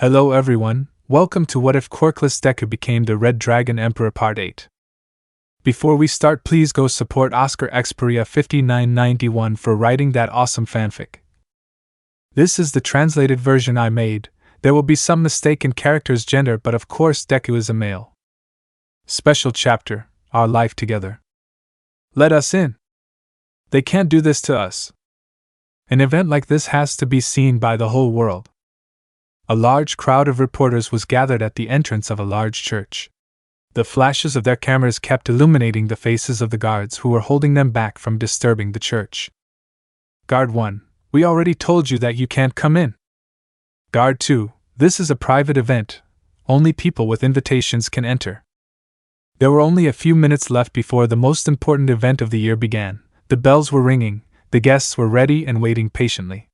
Hello everyone, welcome to What If Quirkless Deku Became the Red Dragon Emperor Part 8. Before we start, please go support Oscar Xperia 5991 for writing that awesome fanfic. This is the translated version I made. There will be some mistake in character's gender, but of course Deku is a male. Special chapter, Our Life Together. Let us in. They can't do this to us. An event like this has to be seen by the whole world. A large crowd of reporters was gathered at the entrance of a large church. The flashes of their cameras kept illuminating the faces of the guards who were holding them back from disturbing the church. Guard 1, we already told you that you can't come in. Guard 2, this is a private event. Only people with invitations can enter. There were only a few minutes left before the most important event of the year began. The bells were ringing, the guests were ready and waiting patiently.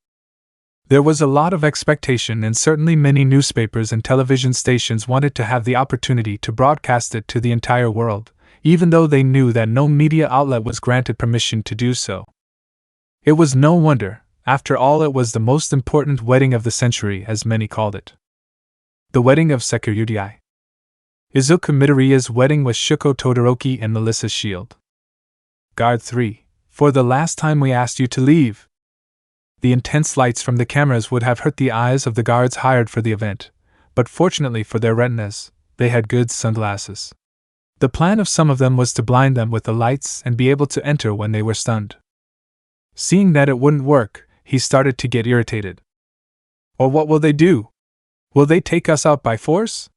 There was a lot of expectation, and certainly many newspapers and television stations wanted to have the opportunity to broadcast it to the entire world, even though they knew that no media outlet was granted permission to do so. It was no wonder, after all, it was the most important wedding of the century, as many called it. The wedding of sekiryuutei. Izuku Midoriya's wedding was Shuko Todoroki and Melissa's shield. Guard 3, for the last time we asked you to leave. The intense lights from the cameras would have hurt the eyes of the guards hired for the event, but fortunately for their retinas, they had good sunglasses. The plan of some of them was to blind them with the lights and be able to enter when they were stunned. Seeing that it wouldn't work, he started to get irritated. Or what will they do? Will they take us out by force?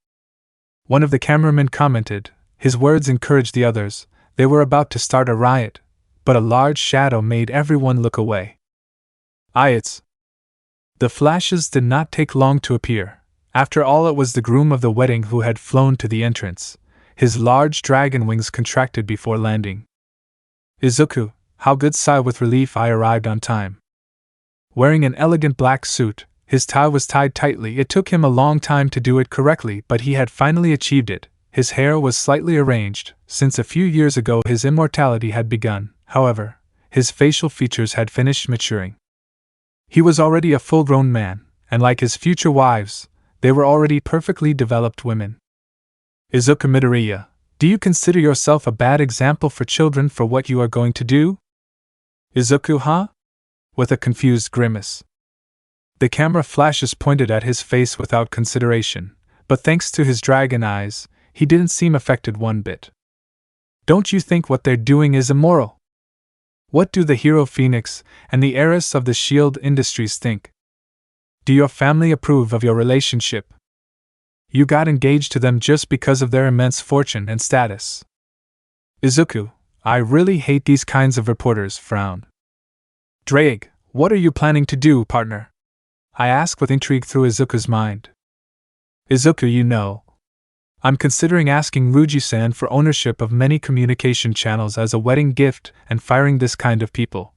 One of the cameramen commented. His words encouraged the others. They were about to start a riot, but a large shadow made everyone look away. It's. The flashes did not take long to appear. After all, it was the groom of the wedding who had flown to the entrance. His large dragon wings contracted before landing. Izuku, how good! Sigh with relief. I arrived on time. Wearing an elegant black suit, his tie was tied tightly. It took him a long time to do it correctly, but he had finally achieved it. His hair was slightly arranged, since a few years ago his immortality had begun. However, his facial features had finished maturing. He was already a full-grown man, and like his future wives, they were already perfectly developed women. Izuku Midoriya, do you consider yourself a bad example for children for what you are going to do? Izuku, huh? With a confused grimace. The camera flashes pointed at his face without consideration, but thanks to his dragon eyes, he didn't seem affected one bit. Don't you think what they're doing is immoral? What do the hero Phoenix and the heiress of the shield industries think? Do your family approve of your relationship? You got engaged to them just because of their immense fortune and status. Izuku, I really hate these kinds of reporters. Frown. Drake, what are you planning to do, partner? I asked with intrigue through Izuku's mind. Izuku, you know, I'm considering asking Ruji-san for ownership of many communication channels as a wedding gift and firing this kind of people.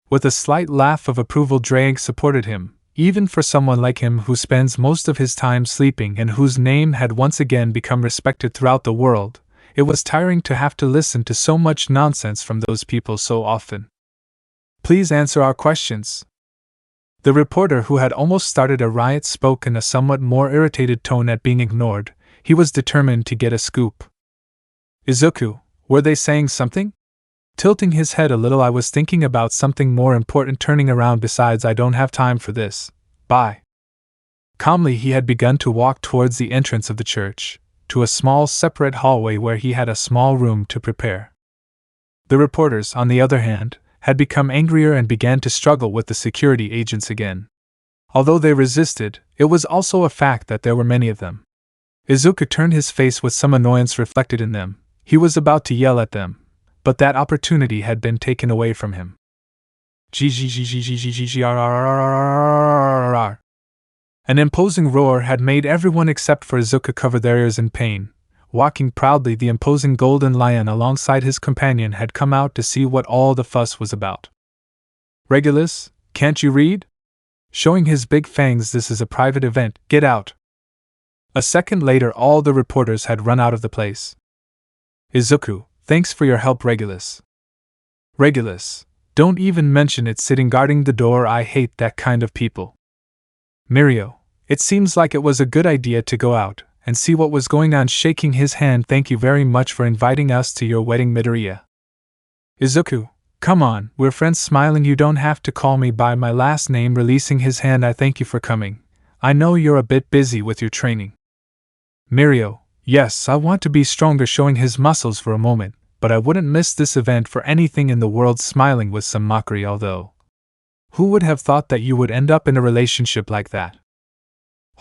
With a slight laugh of approval, Drake supported him. Even for someone like him who spends most of his time sleeping and whose name had once again become respected throughout the world, it was tiring to have to listen to so much nonsense from those people so often. Please answer our questions. The reporter who had almost started a riot spoke in a somewhat more irritated tone at being ignored. He was determined to get a scoop. Izuku, were they saying something? Tilting his head a little, I was thinking about something more important. Turning around, besides, I don't have time for this. Bye. Calmly, he had begun to walk towards the entrance of the church, to a small separate hallway where he had a small room to prepare. The reporters, on the other hand, had become angrier and began to struggle with the security agents again. Although they resisted, it was also a fact that there were many of them. Izuku turned his face with some annoyance reflected in them. He was about to yell at them, but that opportunity had been taken away from him. An imposing roar had made everyone except for Izuku cover their ears in pain. Walking proudly, the imposing golden lion alongside his companion had come out to see what all the fuss was about. Regulus, can't you read? Showing his big fangs, this is a private event, get out. A second later, all the reporters had run out of the place. Izuku, thanks for your help, Regulus. Regulus, don't even mention it. Sitting guarding the door, I hate that kind of people. Mirio, It seems like it was a good idea to go out and see what was going on. Shaking his hand. Thank you very much for inviting us to your wedding, Midoriya. Izuku, come on, we're friends. Smiling. You don't have to call me by my last name. Releasing his hand. I thank you for coming. I know you're a bit busy with your training. Mirio, yes, I want to be stronger. Showing his muscles for a moment, but I wouldn't miss this event for anything in the world. Smiling with some mockery. Although, who would have thought that you would end up in a relationship like that?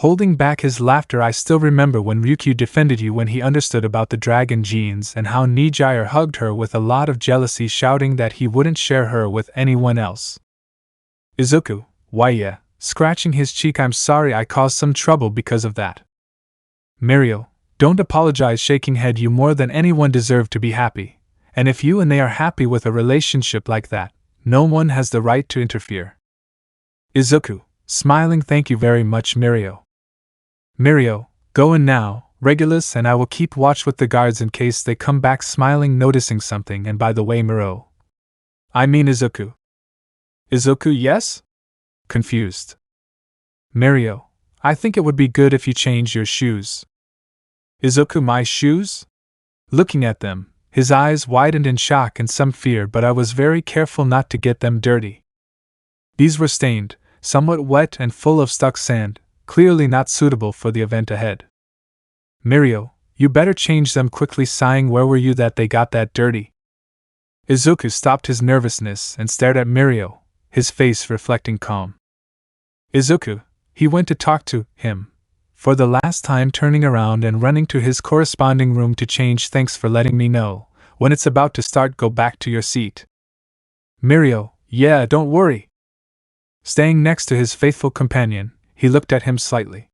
Holding back his laughter. I still remember when Ryukyu defended you when he understood about the dragon genes and how Nijire hugged her with a lot of jealousy, shouting that he wouldn't share her with anyone else. Izuku, why yeah, scratching his cheek. I'm sorry I caused some trouble because of that. Mirio, don't apologize. Shaking head. You more than anyone deserve to be happy, and if you and they are happy with a relationship like that, no one has the right to interfere. Izuku, smiling. Thank you very much, Mirio. Mirio, go in now, Regulus, and I will keep watch with the guards in case they come back. Smiling, noticing something. And by the way, Miro. I mean Izuku. Izuku, yes? Confused. Mirio, I think it would be good if you changed your shoes. Izuku, my shoes? Looking at them, his eyes widened in shock and some fear, but I was very careful not to get them dirty. These were stained, somewhat wet and full of stuck sand, clearly not suitable for the event ahead. Mirio, you better change them quickly. Sighing, where were you that they got that dirty? Izuku stopped his nervousness and stared at Mirio, his face reflecting calm. Izuku, he went to talk to him, for the last time, turning around and running to his corresponding room to change. Thanks for letting me know. When it's about to start, go back to your seat. Mirio, yeah, don't worry. Staying next to his faithful companion, he looked at him slightly.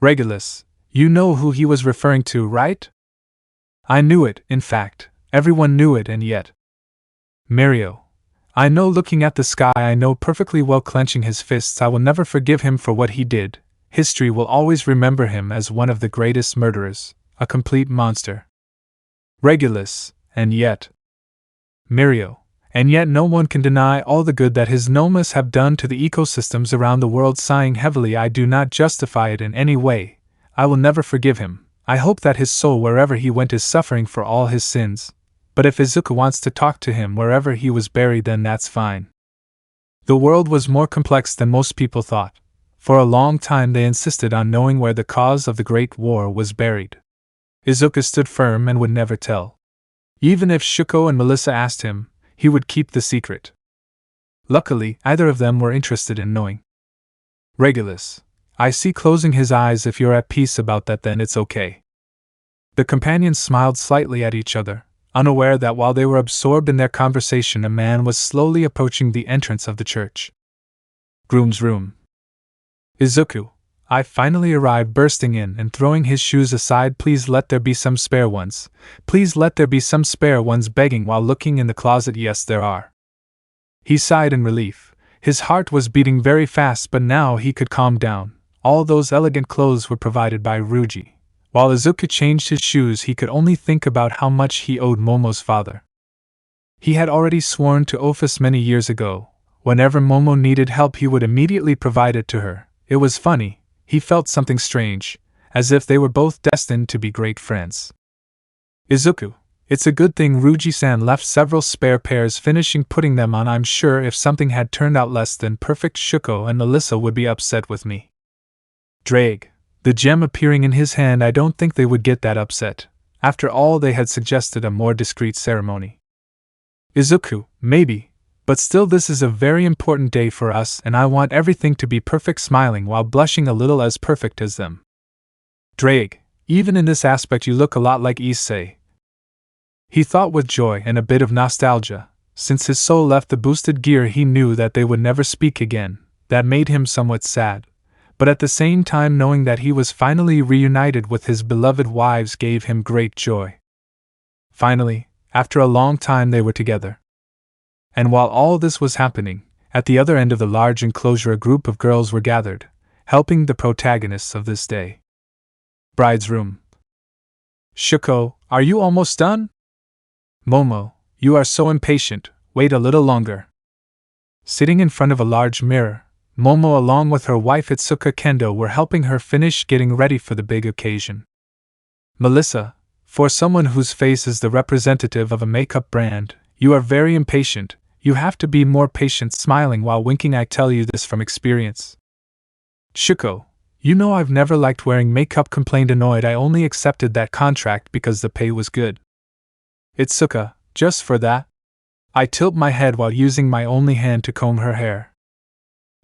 Regulus, you know who he was referring to, right? I knew it, in fact, everyone knew it, and yet. Mirio, I know. Looking at the sky, I know perfectly well. Clenching his fists. I will never forgive him for what he did. History will always remember him as one of the greatest murderers, a complete monster. Regulus, and yet. Mirio, and yet no one can deny all the good that his nomas have done to the ecosystems around the world. Sighing heavily, I do not justify it in any way. I will never forgive him. I hope that his soul wherever he went is suffering for all his sins. But if Izuku wants to talk to him wherever he was buried, then that's fine. The world was more complex than most people thought. For a long time they insisted on knowing where the cause of the Great War was buried. Izuku stood firm and would never tell. Even if Shuko and Melissa asked him, he would keep the secret. Luckily, either of them were interested in knowing. Regulus, I see. Closing his eyes. If you're at peace about that, then it's okay. The companions smiled slightly at each other, unaware that while they were absorbed in their conversation, a man was slowly approaching the entrance of the church. Groom's room. Izuku, I finally arrived. Bursting in and throwing his shoes aside. Please let there be some spare ones. Please let there be some spare ones. Begging while looking in the closet. Yes, there are. He sighed in relief. His heart was beating very fast, but now he could calm down. All those elegant clothes were provided by Ryuji. While Izuku changed his shoes, he could only think about how much he owed Momo's father. He had already sworn to Ophis many years ago. Whenever Momo needed help, he would immediately provide it to her. It was funny, he felt something strange, as if they were both destined to be great friends. Izuku, it's a good thing Ryuji-san left several spare pairs, finishing putting them on. I'm sure if something had turned out less than perfect, Shuko and Melissa would be upset with me. Drake, the gem appearing in his hand. I don't think they would get that upset. After all, they had suggested a more discreet ceremony. Izuku, maybe. But still, this is a very important day for us, and I want everything to be perfect. Smiling while blushing a little, as perfect as them. Drake, even in this aspect you look a lot like Issei. He thought with joy and a bit of nostalgia. Since his soul left the boosted gear, he knew that they would never speak again. That made him somewhat sad. But at the same time, knowing that he was finally reunited with his beloved wives gave him great joy. Finally, after a long time, they were together. And while all this was happening, at the other end of the large enclosure a group of girls were gathered, helping the protagonists of this day. Bride's room. Shuko, are you almost done? Momo, you are so impatient, wait a little longer. Sitting in front of a large mirror, Momo along with her wife Itsuka Kendo were helping her finish getting ready for the big occasion. Melissa, for someone whose face is the representative of a makeup brand, you are very impatient. You have to be more patient, smiling while winking. I tell you this from experience. Shuko, you know I've never liked wearing makeup, complained annoyed. I only accepted that contract because the pay was good. Itsuka, just for that? I tilt my head while using my only hand to comb her hair.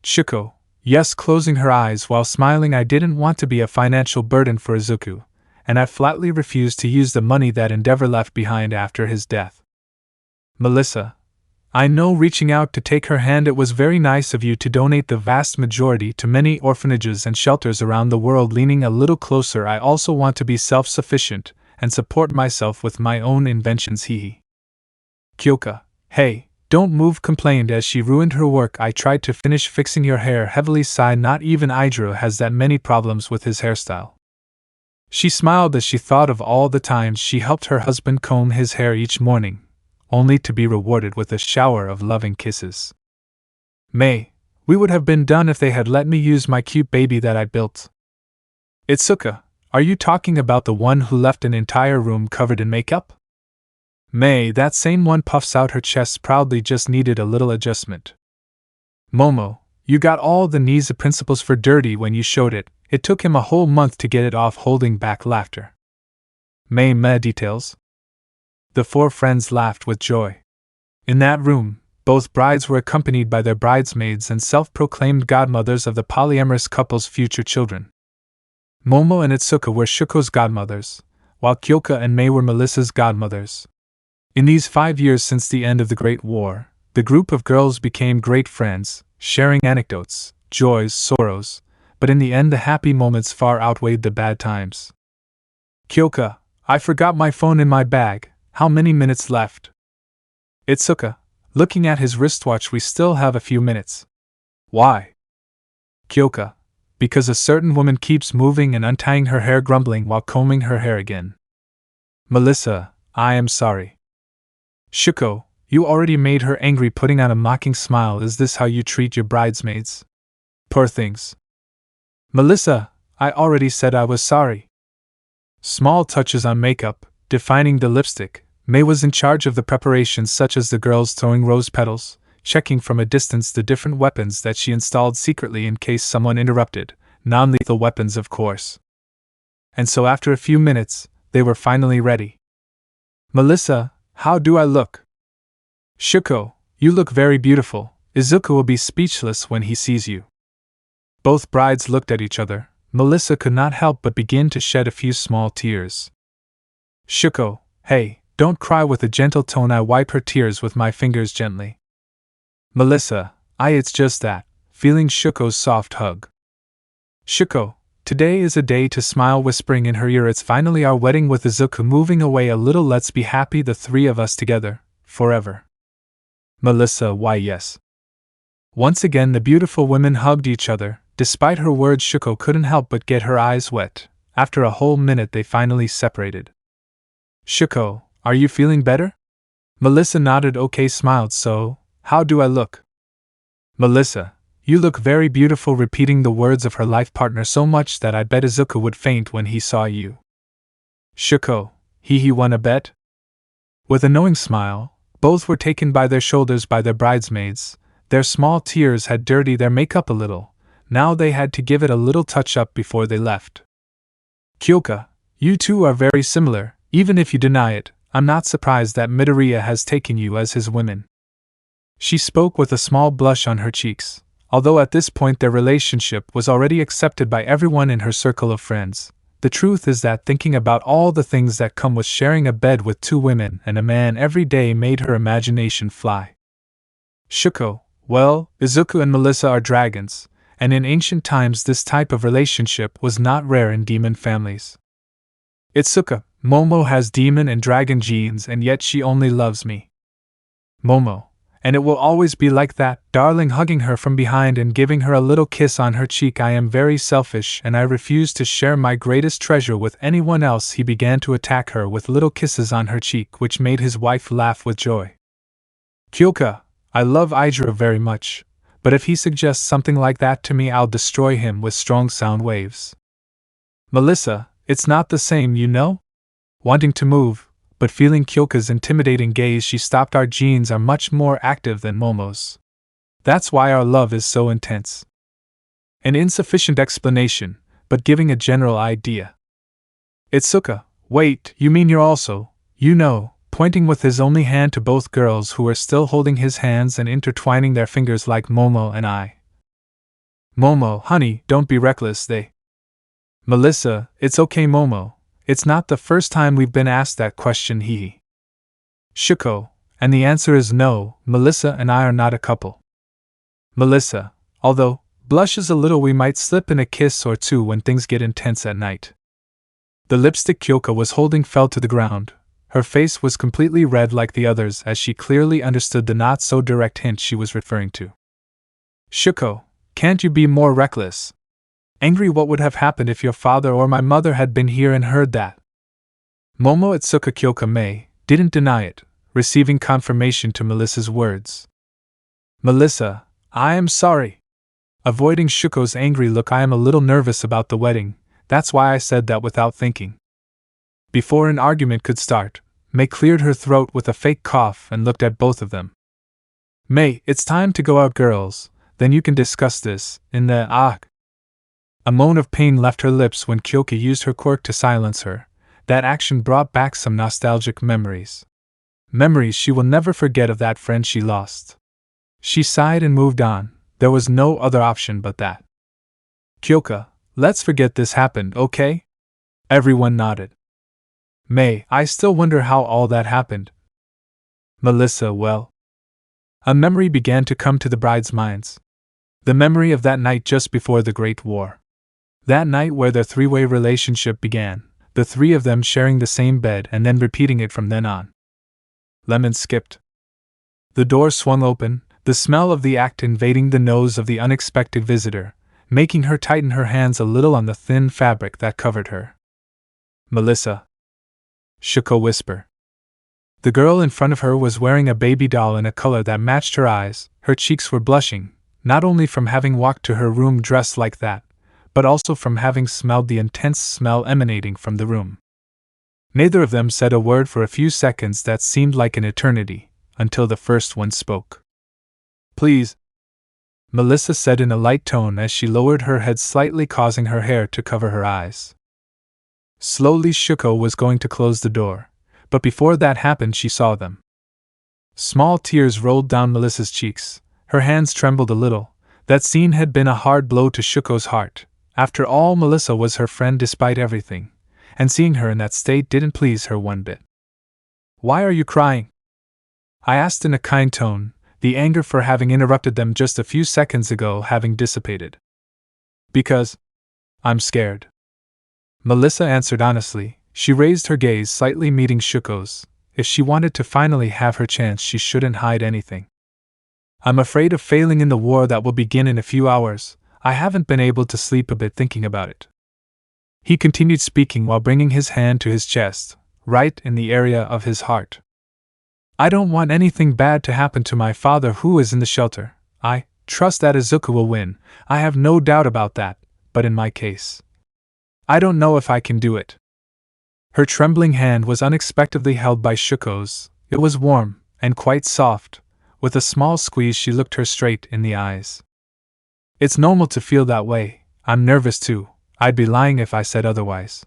Shuko, yes, closing her eyes while smiling. I didn't want to be a financial burden for Izuku, and I flatly refused to use the money that Endeavor left behind after his death. Melissa, I know, reaching out to take her hand. It was very nice of you to donate the vast majority to many orphanages and shelters around the world. Leaning a little closer, I also want to be self-sufficient and support myself with my own inventions. Hehe. Kyoka, hey, don't move, complained as she ruined her work. I tried to finish fixing your hair, heavily sighed. Not even Idra has that many problems with his hairstyle. She smiled as she thought of all the times she helped her husband comb his hair each morning, only to be rewarded with a shower of loving kisses. May, we would have been done if they had let me use my cute baby that I built. Itsuka, are you talking about the one who left an entire room covered in makeup? May, that same one, puffs out her chest proudly, just needed a little adjustment. Momo, you got all the knees of principles for dirty when you showed it. It took him a whole month to get it off, holding back laughter. May, meh, details? The four friends laughed with joy. In that room, both brides were accompanied by their bridesmaids and self-proclaimed godmothers of the polyamorous couple's future children. Momo and Itsuka were Shuko's godmothers, while Kyoka and May were Melissa's godmothers. In these 5 years since the end of the Great War, the group of girls became great friends, sharing anecdotes, joys, sorrows, but in the end the happy moments far outweighed the bad times. Kyoka, I forgot my phone in my bag. How many minutes left? Itsuka, looking at his wristwatch, we still have a few minutes. Why? Kyoka, because a certain woman keeps moving and untying her hair, grumbling while combing her hair again. Melissa, I am sorry. Shuko, you already made her angry, putting on a mocking smile. Is this how you treat your bridesmaids? Poor things. Melissa, I already said I was sorry. Small touches on makeup, defining the lipstick. May was in charge of the preparations, such as the girls throwing rose petals, checking from a distance the different weapons that she installed secretly in case someone interrupted, non-lethal weapons of course. And so after a few minutes, they were finally ready. Melissa, how do I look? Shuko, you look very beautiful. Izuku will be speechless when he sees you. Both brides looked at each other. Melissa could not help but begin to shed a few small tears. Shuko, hey, don't cry, with a gentle tone. I wipe her tears with my fingers gently. Melissa, it's just that, feeling Shuko's soft hug. Shuko, today is a day to smile, whispering in her ear. It's finally our wedding with Izuku moving away a little. Let's be happy, the three of us together, forever. Melissa, why yes. Once again the beautiful women hugged each other. Despite her words, Shuko couldn't help but get her eyes wet. After a whole minute they finally separated. Shuko, are you feeling better? Melissa nodded. Okay, smiled. So, how do I look? Melissa, you look very beautiful, repeating the words of her life partner so much that I bet Izuku would faint when he saw you. Shuko, he won a bet? With a knowing smile, both were taken by their shoulders by their bridesmaids. Their small tears had dirtied their makeup a little. Now they had to give it a little touch-up before they left. Kyoka, you two are very similar. Even if you deny it, I'm not surprised that Midoriya has taken you as his women. She spoke with a small blush on her cheeks, although at this point their relationship was already accepted by everyone in her circle of friends. The truth is that thinking about all the things that come with sharing a bed with two women and a man every day made her imagination fly. Shuko, well, Izuku and Melissa are dragons, and in ancient times this type of relationship was not rare in demon families. Itsuka, Momo has demon and dragon genes, and yet she only loves me. Momo, and it will always be like that, darling, hugging her from behind and giving her a little kiss on her cheek. I am very selfish and I refuse to share my greatest treasure with anyone else. He began to attack her with little kisses on her cheek, which made his wife laugh with joy. Kyoka, I love Idra very much, but if he suggests something like that to me, I'll destroy him with strong sound waves. Melissa, it's not the same, you know? Wanting to move, but feeling Kyoka's intimidating gaze, she stopped. Our genes are much more active than Momo's. That's why our love is so intense. An insufficient explanation, but giving a general idea. Itsuka, wait, you mean you're also, pointing with his only hand to both girls who were still holding his hands and intertwining their fingers like Momo and I. Momo, honey, don't be reckless, Melissa, it's okay, Momo. It's not the first time we've been asked that question, hee. Shuko, and the answer is no, Melissa and I are not a couple. Melissa, although, blushes a little, we might slip in a kiss or two when things get intense at night. The lipstick Kyoka was holding fell to the ground. Her face was completely red like the others as she clearly understood the not-so-direct hint she was referring to. Shuko, can't you be more reckless? Angry, what would have happened if your father or my mother had been here and heard that? Momo Itsuka Kyoka Mei didn't deny it, receiving confirmation to Melissa's words. Melissa, I am sorry. Avoiding Shuko's angry look, I am a little nervous about the wedding, that's why I said that without thinking. Before an argument could start, Mei cleared her throat with a fake cough and looked at both of them. Mei, it's time to go out, girls, then you can discuss this, in the A moan of pain left her lips when Kyoka used her quirk to silence her. That action brought back some nostalgic memories. Memories she will never forget of that friend she lost. She sighed and moved on. There was no other option but that. Kyoka, let's forget this happened, okay? Everyone nodded. Mei, I still wonder how all that happened. Melissa, well. A memory began to come to the bride's minds. The memory of that night just before the Great War. That night where their three-way relationship began, the three of them sharing the same bed and then repeating it from then on. Lemon skipped. The door swung open, the smell of the act invading the nose of the unexpected visitor, making her tighten her hands a little on the thin fabric that covered her. Melissa. Shuko whisper. The girl in front of her was wearing a baby doll in a color that matched her eyes. Her cheeks were blushing, not only from having walked to her room dressed like that, but also from having smelled the intense smell emanating from the room. Neither of them said a word for a few seconds that seemed like an eternity, until the first one spoke. Please, Melissa said in a light tone as she lowered her head slightly, causing her hair to cover her eyes. Slowly Shuko was going to close the door, but before that happened she saw them. Small tears rolled down Melissa's cheeks, her hands trembled a little. That scene had been a hard blow to Shuko's heart. After all, Melissa was her friend despite everything, and seeing her in that state didn't please her one bit. Why are you crying? I asked in a kind tone, the anger for having interrupted them just a few seconds ago having dissipated. Because I'm scared. Melissa answered honestly. She raised her gaze slightly, meeting Shuko's. If she wanted to finally have her chance, she shouldn't hide anything. I'm afraid of failing in the war that will begin in a few hours. I haven't been able to sleep a bit thinking about it. He continued speaking while bringing his hand to his chest, right in the area of his heart. I don't want anything bad to happen to my father who is in the shelter. I trust that Izuku will win. I have no doubt about that, but in my case, I don't know if I can do it. Her trembling hand was unexpectedly held by Shuko's. It was warm, and quite soft. With a small squeeze she looked her straight in the eyes. It's normal to feel that way. I'm nervous too. I'd be lying if I said otherwise.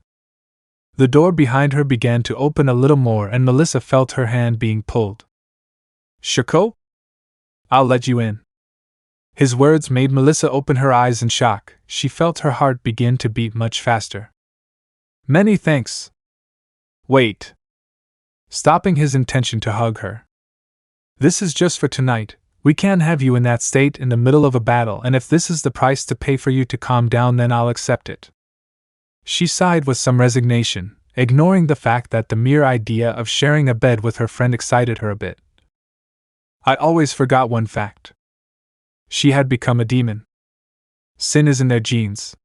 The door behind her began to open a little more and Melissa felt her hand being pulled. Shuko? I'll let you in. His words made Melissa open her eyes in shock. She felt her heart begin to beat much faster. Many thanks. Wait. Stopping his intention to hug her. This is just for tonight. We can't have you in that state in the middle of a battle, and if this is the price to pay for you to calm down, then I'll accept it. She sighed with some resignation, ignoring the fact that the mere idea of sharing a bed with her friend excited her a bit. I always forgot one fact. She had become a demon. Sin is in their genes.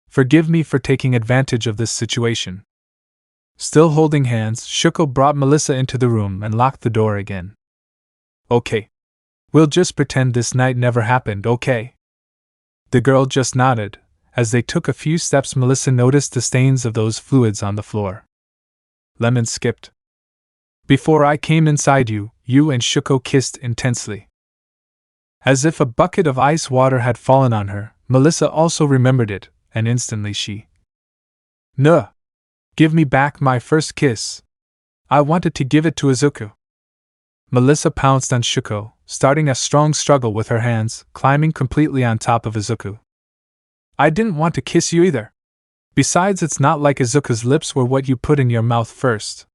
Forgive me for taking advantage of this situation. Still holding hands, Shuko brought Melissa into the room and locked the door again. Okay. We'll just pretend this night never happened, okay? The girl just nodded. As they took a few steps, Melissa noticed the stains of those fluids on the floor. Lemon skipped. Before I came inside you, you and Shuko kissed intensely. As if a bucket of ice water had fallen on her, Melissa also remembered it, and instantly she. Nuh! Give me back my first kiss. I wanted to give it to Izuku. Melissa pounced on Shuko, starting a strong struggle with her hands, climbing completely on top of Izuku. I didn't want to kiss you either. Besides, it's not like Izuku's lips were what you put in your mouth first.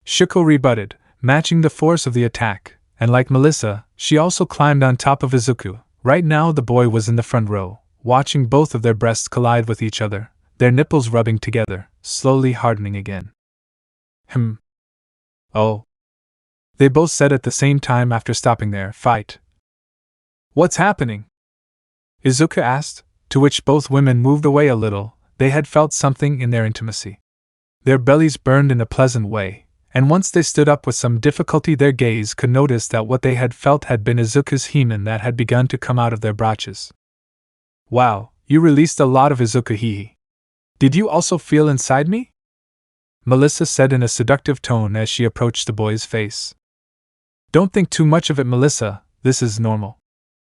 Shuko rebutted, matching the force of the attack, and like Melissa, she also climbed on top of Izuku. Right now the boy was in the front row, watching both of their breasts collide with each other, their nipples rubbing together, slowly hardening again. Oh. They both said at the same time after stopping their fight. What's happening? Izuku asked, to which both women moved away a little. They had felt something in their intimacy. Their bellies burned in a pleasant way, and once they stood up with some difficulty their gaze could notice that what they had felt had been Izuku's hymen that had begun to come out of their brachas. Wow, you released a lot of Izuku hee. Did you also feel inside me? Melissa said in a seductive tone as she approached the boy's face. Don't think too much of it, Melissa, this is normal.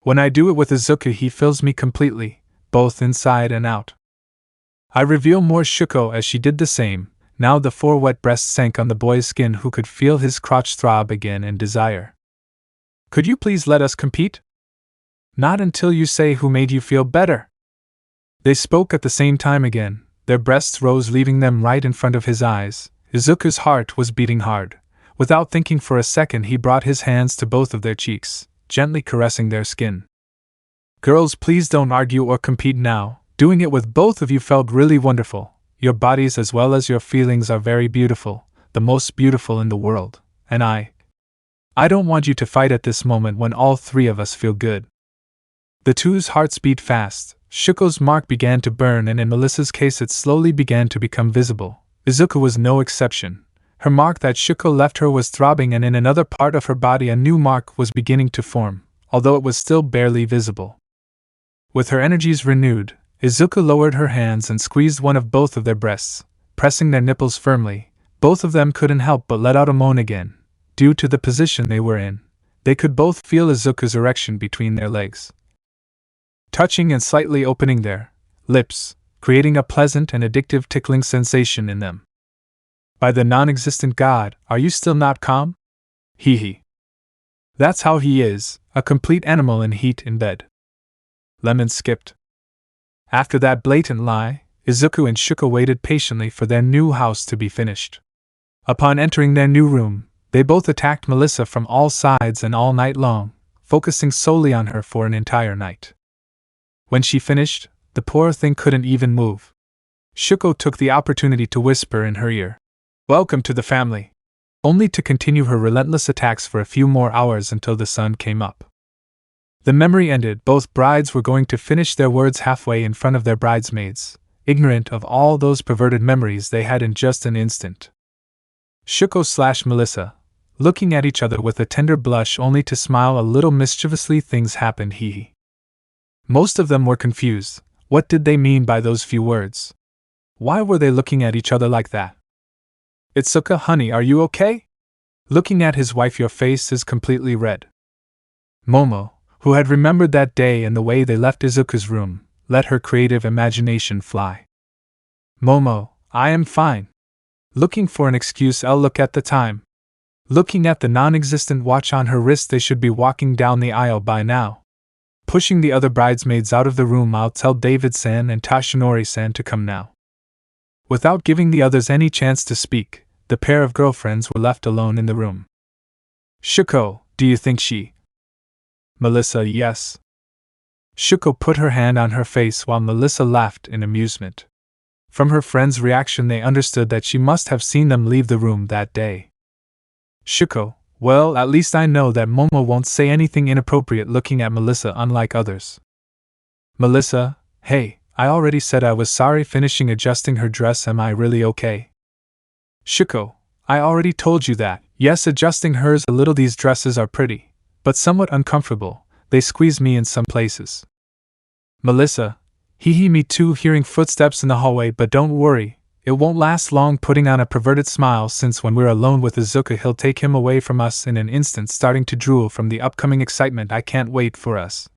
When I do it with Izuku, he fills me completely, both inside and out. I reveal more Shuko as she did the same. Now the 4 wet breasts sank on the boy's skin, who could feel his crotch throb again in desire. Could you please let us compete? Not until you say who made you feel better. They spoke at the same time again. Their breasts rose, leaving them right in front of his eyes. Izuku's heart was beating hard. Without thinking for a second, he brought his hands to both of their cheeks, gently caressing their skin. Girls, please don't argue or compete now. Doing it with both of you felt really wonderful. Your bodies as well as your feelings are very beautiful, the most beautiful in the world, and I don't want you to fight at this moment when all 3 of us feel good. The two's hearts beat fast. Shuko's mark began to burn, and in Melissa's case it slowly began to become visible. Izuku was no exception. Her mark that Shuko left her was throbbing, and in another part of her body a new mark was beginning to form, although it was still barely visible. With her energies renewed, Izuku lowered her hands and squeezed one of both of their breasts, pressing their nipples firmly. Both of them couldn't help but let out a moan again. Due to the position they were in, they could both feel Izuku's erection between their legs, touching and slightly opening their lips, creating a pleasant and addictive tickling sensation in them. By the non-existent god, are you still not calm? Hee hee. That's how he is, a complete animal in heat in bed. Lemon skipped. After that blatant lie, Izuku and Shuko waited patiently for their new house to be finished. Upon entering their new room, they both attacked Melissa from all sides and all night long, focusing solely on her for an entire night. When she finished, the poor thing couldn't even move. Shuko took the opportunity to whisper in her ear, "Welcome to the family," only to continue her relentless attacks for a few more hours until the sun came up. The memory ended. Both brides were going to finish their words halfway in front of their bridesmaids, ignorant of all those perverted memories they had in just an instant. Shuko/Melissa, looking at each other with a tender blush only to smile a little mischievously. Things happened, hee. Most of them were confused. What did they mean by those few words? Why were they looking at each other like that? Itsuka, honey, are you okay? Looking at his wife, your face is completely red. Momo, who had remembered that day and the way they left Izuku's room, let her creative imagination fly. Momo, I am fine. Looking for an excuse, I'll look at the time. Looking at the non-existent watch on her wrist, they should be walking down the aisle by now. Pushing the other bridesmaids out of the room, I'll tell David-san and Tashinori-san to come now. Without giving the others any chance to speak, the pair of girlfriends were left alone in the room. Shuko, do you think she? Melissa, yes. Shuko put her hand on her face while Melissa laughed in amusement. From her friend's reaction they understood that she must have seen them leave the room that day. Shuko, well, at least I know that Momo won't say anything inappropriate, looking at Melissa unlike others. Melissa, hey, I already said I was sorry. Finishing adjusting her dress, am I really okay? Shuko, I already told you that. Yes, adjusting hers a little. These dresses are pretty. but somewhat uncomfortable. They squeeze me in some places. Melissa, me too, hearing footsteps in the hallway, but don't worry, it won't last long, putting on a perverted smile, since when we're alone with Izuku he'll take him away from us in an instant, starting to drool from the upcoming excitement. I can't wait for us.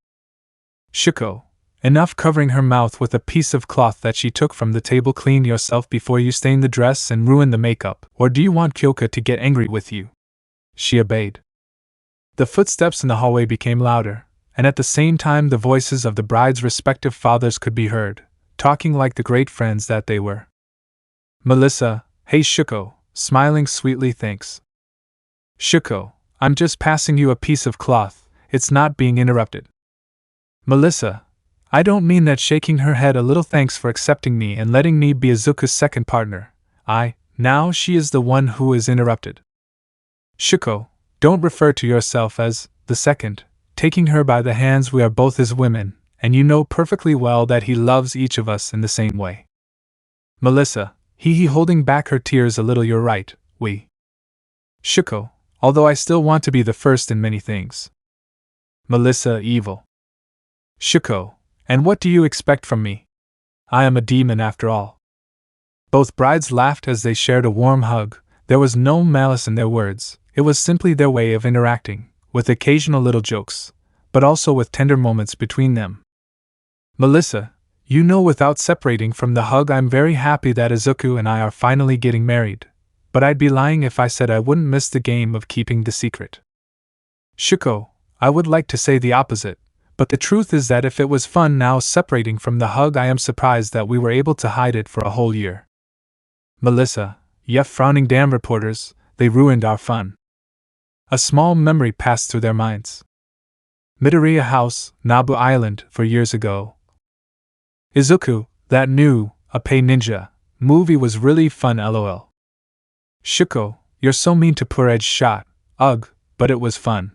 Shuko, enough, covering her mouth with a piece of cloth that she took from the table. Clean yourself before you stain the dress and ruin the makeup, or do you want Kyoka to get angry with you? She obeyed. The footsteps in the hallway became louder, and at the same time the voices of the bride's respective fathers could be heard, talking like the great friends that they were. Melissa, hey Shuko, smiling sweetly, thanks. Shuko, I'm just passing you a piece of cloth, it's not being interrupted. Melissa, I don't mean that, shaking her head a little. Thanks for accepting me and letting me be Izuku's second partner. Now she is the one who is interrupted. Shuko, don't refer to yourself as the second, taking her by the hands. We are both his women, and you know perfectly well that he loves each of us in the same way. Melissa, holding back her tears a little. You're right, we. Shuko, although I still want to be the first in many things. Melissa, evil. Shuko, and what do you expect from me? I am a demon after all. Both brides laughed as they shared a warm hug. There was no malice in their words, it was simply their way of interacting, with occasional little jokes, but also with tender moments between them. Melissa, you know, without separating from the hug, I'm very happy that Izuku and I are finally getting married, but I'd be lying if I said I wouldn't miss the game of keeping the secret. Shuko, I would like to say the opposite, but the truth is that if it was fun now separating from the hug, I am surprised that we were able to hide it for a whole year. Melissa, frowning, damn reporters, they ruined our fun. A small memory passed through their minds. Midoriya House, Nabu Island, 4 years ago. Izuku, that new, Ape Ninja, movie was really fun, lol. Shuko, you're so mean to poor Edge Shot, ugh, but it was fun.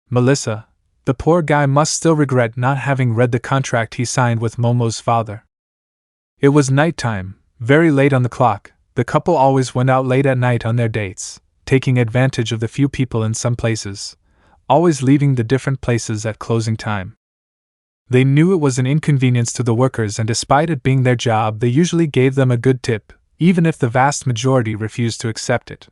Melissa, the poor guy must still regret not having read the contract he signed with Momo's father. It was nighttime, very late on the clock. The couple always went out late at night on their dates, taking advantage of the few people in some places, always leaving the different places at closing time. They knew it was an inconvenience to the workers, and despite it being their job, they usually gave them a good tip, even if the vast majority refused to accept it.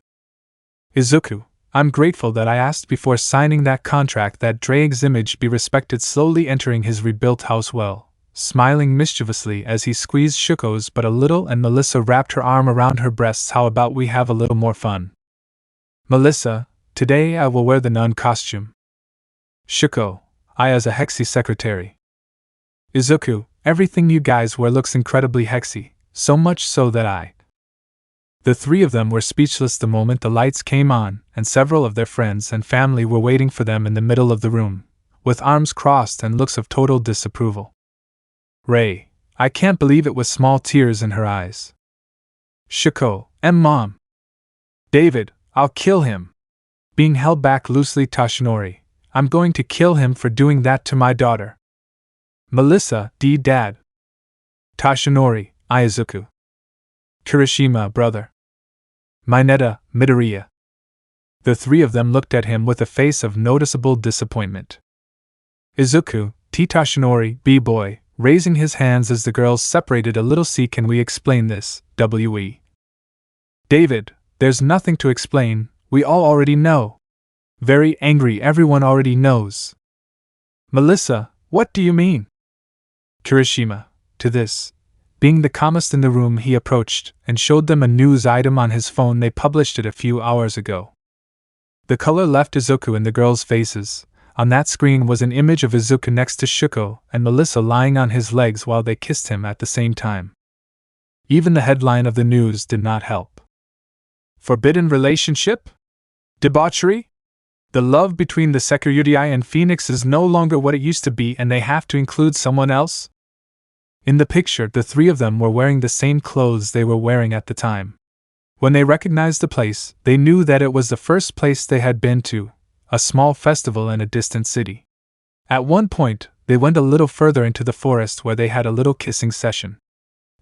Izuku, I'm grateful that I asked before signing that contract that Drake's image be respected, slowly entering his rebuilt house well, smiling mischievously as he squeezed Shuko's but a little, and Melissa wrapped her arm around her breasts. How about we have a little more fun? Melissa, today I will wear the nun costume. Shuko, I as a hexy secretary. Izuku, everything you guys wear looks incredibly hexy, so much so that The three of them were speechless the moment the lights came on, and several of their friends and family were waiting for them in the middle of the room, with arms crossed and looks of total disapproval. Ray, I can't believe it, with small tears in her eyes. Shuko, Mom. David, I'll kill him. Being held back loosely. Toshinori, I'm going to kill him for doing that to my daughter. Melissa, Dad. Toshinori, Izuku. Kirishima, brother. Mineta, Midoriya. The three of them looked at him with a face of noticeable disappointment. Izuku, Toshinori, B-boy, raising his hands as the girls separated a little. See, can we explain this, W.E.? David, there's nothing to explain, we all already know. Very angry, everyone already knows. Melissa, what do you mean? Kirishima, to this. Being the calmest in the room, he approached and showed them a news item on his phone. They published it a few hours ago. The color left Izuku in the girls' faces. On that screen was an image of Izuku next to Shuko and Melissa lying on his legs while they kissed him at the same time. Even the headline of the news did not help. Forbidden relationship? Debauchery? The love between the sekiryuutei and Phoenix is no longer what it used to be, and they have to include someone else? In the picture, the three of them were wearing the same clothes they were wearing at the time. When they recognized the place, they knew that it was the first place they had been to, a small festival in a distant city. At one point, they went a little further into the forest where they had a little kissing session.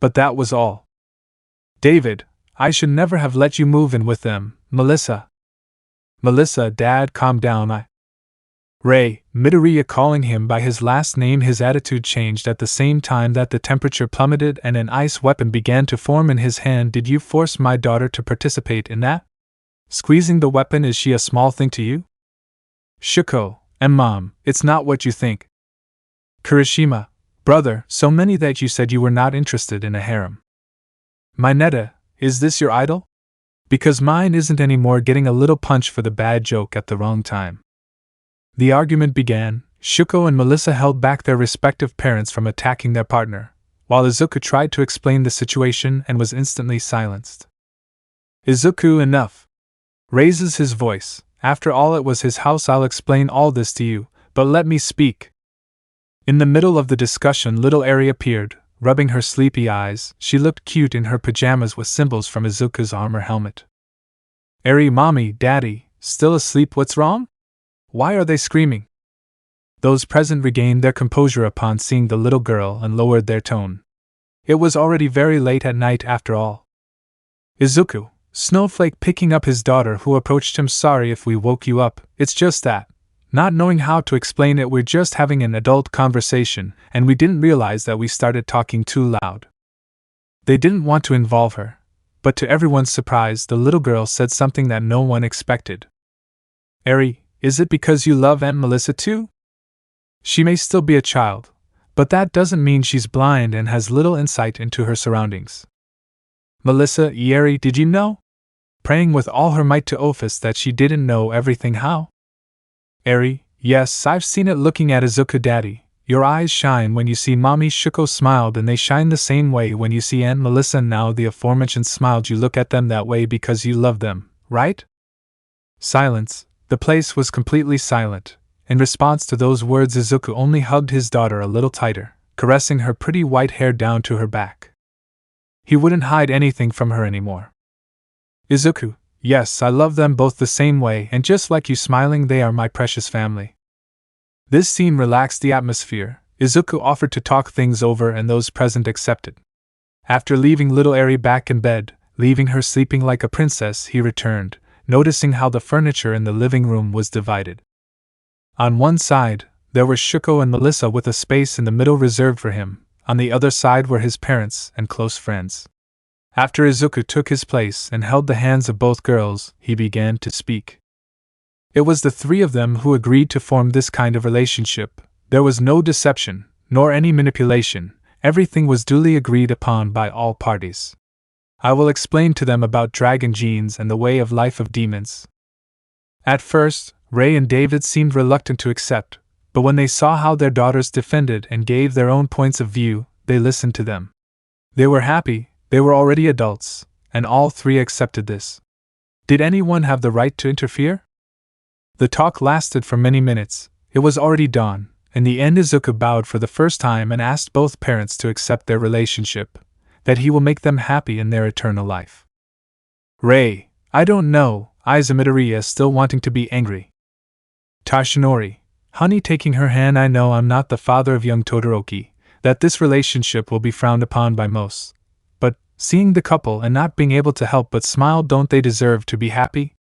But that was all. David, I should never have let you move in with them, Melissa. Melissa, Dad, calm down. Ray, Midoriya calling him by his last name. His attitude changed at the same time that the temperature plummeted and an ice weapon began to form in his hand. Did you force my daughter to participate in that? Squeezing the weapon, is she a small thing to you? Shuko, and Mom, it's not what you think. Kirishima, brother, so many that you said you were not interested in a harem. Mineta, is this your idol? Because mine isn't anymore. Getting a little punch for the bad joke at the wrong time. The argument began. Shuko and Melissa held back their respective parents from attacking their partner, while Izuku tried to explain the situation and was instantly silenced. Izuku, enough! Raises his voice. After all, it was his house. I'll explain all this to you, but let me speak. In the middle of the discussion, little Eri appeared, rubbing her sleepy eyes. She looked cute in her pajamas with symbols from Izuku's armor helmet. Eri, Mommy, Daddy, still asleep? What's wrong? Why are they screaming? Those present regained their composure upon seeing the little girl and lowered their tone. It was already very late at night after all. Izuku, Snowflake, picking up his daughter, who approached him. Sorry if we woke you up, it's just that. Not knowing how to explain it, we're just having an adult conversation, and we didn't realize that we started talking too loud. They didn't want to involve her, but to everyone's surprise, the little girl said something that no one expected. Eri, is it because you love Aunt Melissa too? She may still be a child, but that doesn't mean she's blind and has little insight into her surroundings. Melissa, Eri, did you know? Praying with all her might to Ophis that she didn't know everything. How? Eri, yes, I've seen it. Looking at Izuku. Daddy, your eyes shine when you see Mommy. Shuko smiled, and they shine the same way when you see Aunt Melissa. Now the aforementioned smiled. You look at them that way because you love them, right? Silence. The place was completely silent. In response to those words, Izuku only hugged his daughter a little tighter, caressing her pretty white hair down to her back. He wouldn't hide anything from her anymore. Izuku, yes, I love them both the same way, and just like you, smiling, they are my precious family. This scene relaxed the atmosphere. Izuku offered to talk things over, and those present accepted. After leaving little Eri back in bed, leaving her sleeping like a princess, he returned, noticing how the furniture in the living room was divided. On one side, there were Shuko and Melissa with a space in the middle reserved for him. On the other side were his parents and close friends. After Izuku took his place and held the hands of both girls, he began to speak. It was the three of them who agreed to form this kind of relationship. There was no deception, nor any manipulation. Everything was duly agreed upon by all parties. I will explain to them about dragon genes and the way of life of demons. At first, Ray and David seemed reluctant to accept, but when they saw how their daughters defended and gave their own points of view, they listened to them. They were happy. They were already adults, and all three accepted this. Did anyone have the right to interfere? The talk lasted for many minutes. It was already dawn. In the end, Izuku bowed for the first time and asked both parents to accept their relationship, that he will make them happy in their eternal life. Ray, I don't know, Aizawa still wanting to be angry. Tashinori, honey, taking her hand, I know I'm not the father of young Todoroki, that this relationship will be frowned upon by most. But, seeing the couple and not being able to help but smile, don't they deserve to be happy?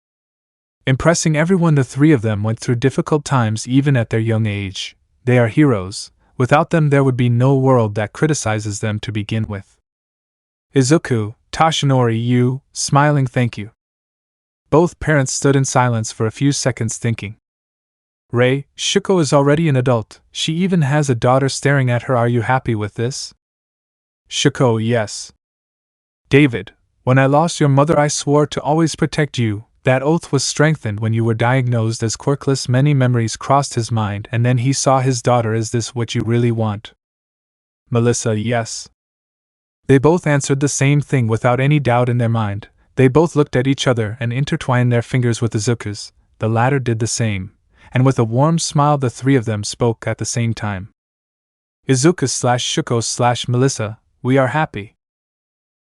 Impressing everyone, the three of them went through difficult times even at their young age. They are heroes. Without them there would be no world that criticizes them to begin with. Izuku, Tashinori, you, smiling, thank you. Both parents stood in silence for a few seconds thinking. Ray, Shuko is already an adult. She even has a daughter staring at her. Are you happy with this? Shuko, yes. David, when I lost your mother I swore to always protect you. That oath was strengthened when you were diagnosed as quirkless. Many memories crossed his mind, and then he saw his daughter. Is this what you really want? Melissa, yes. They both answered the same thing without any doubt in their mind. They both looked at each other and intertwined their fingers with Izuku's. The latter did the same, and with a warm smile the three of them spoke at the same time. Izuku/Shuko/Melissa, we are happy.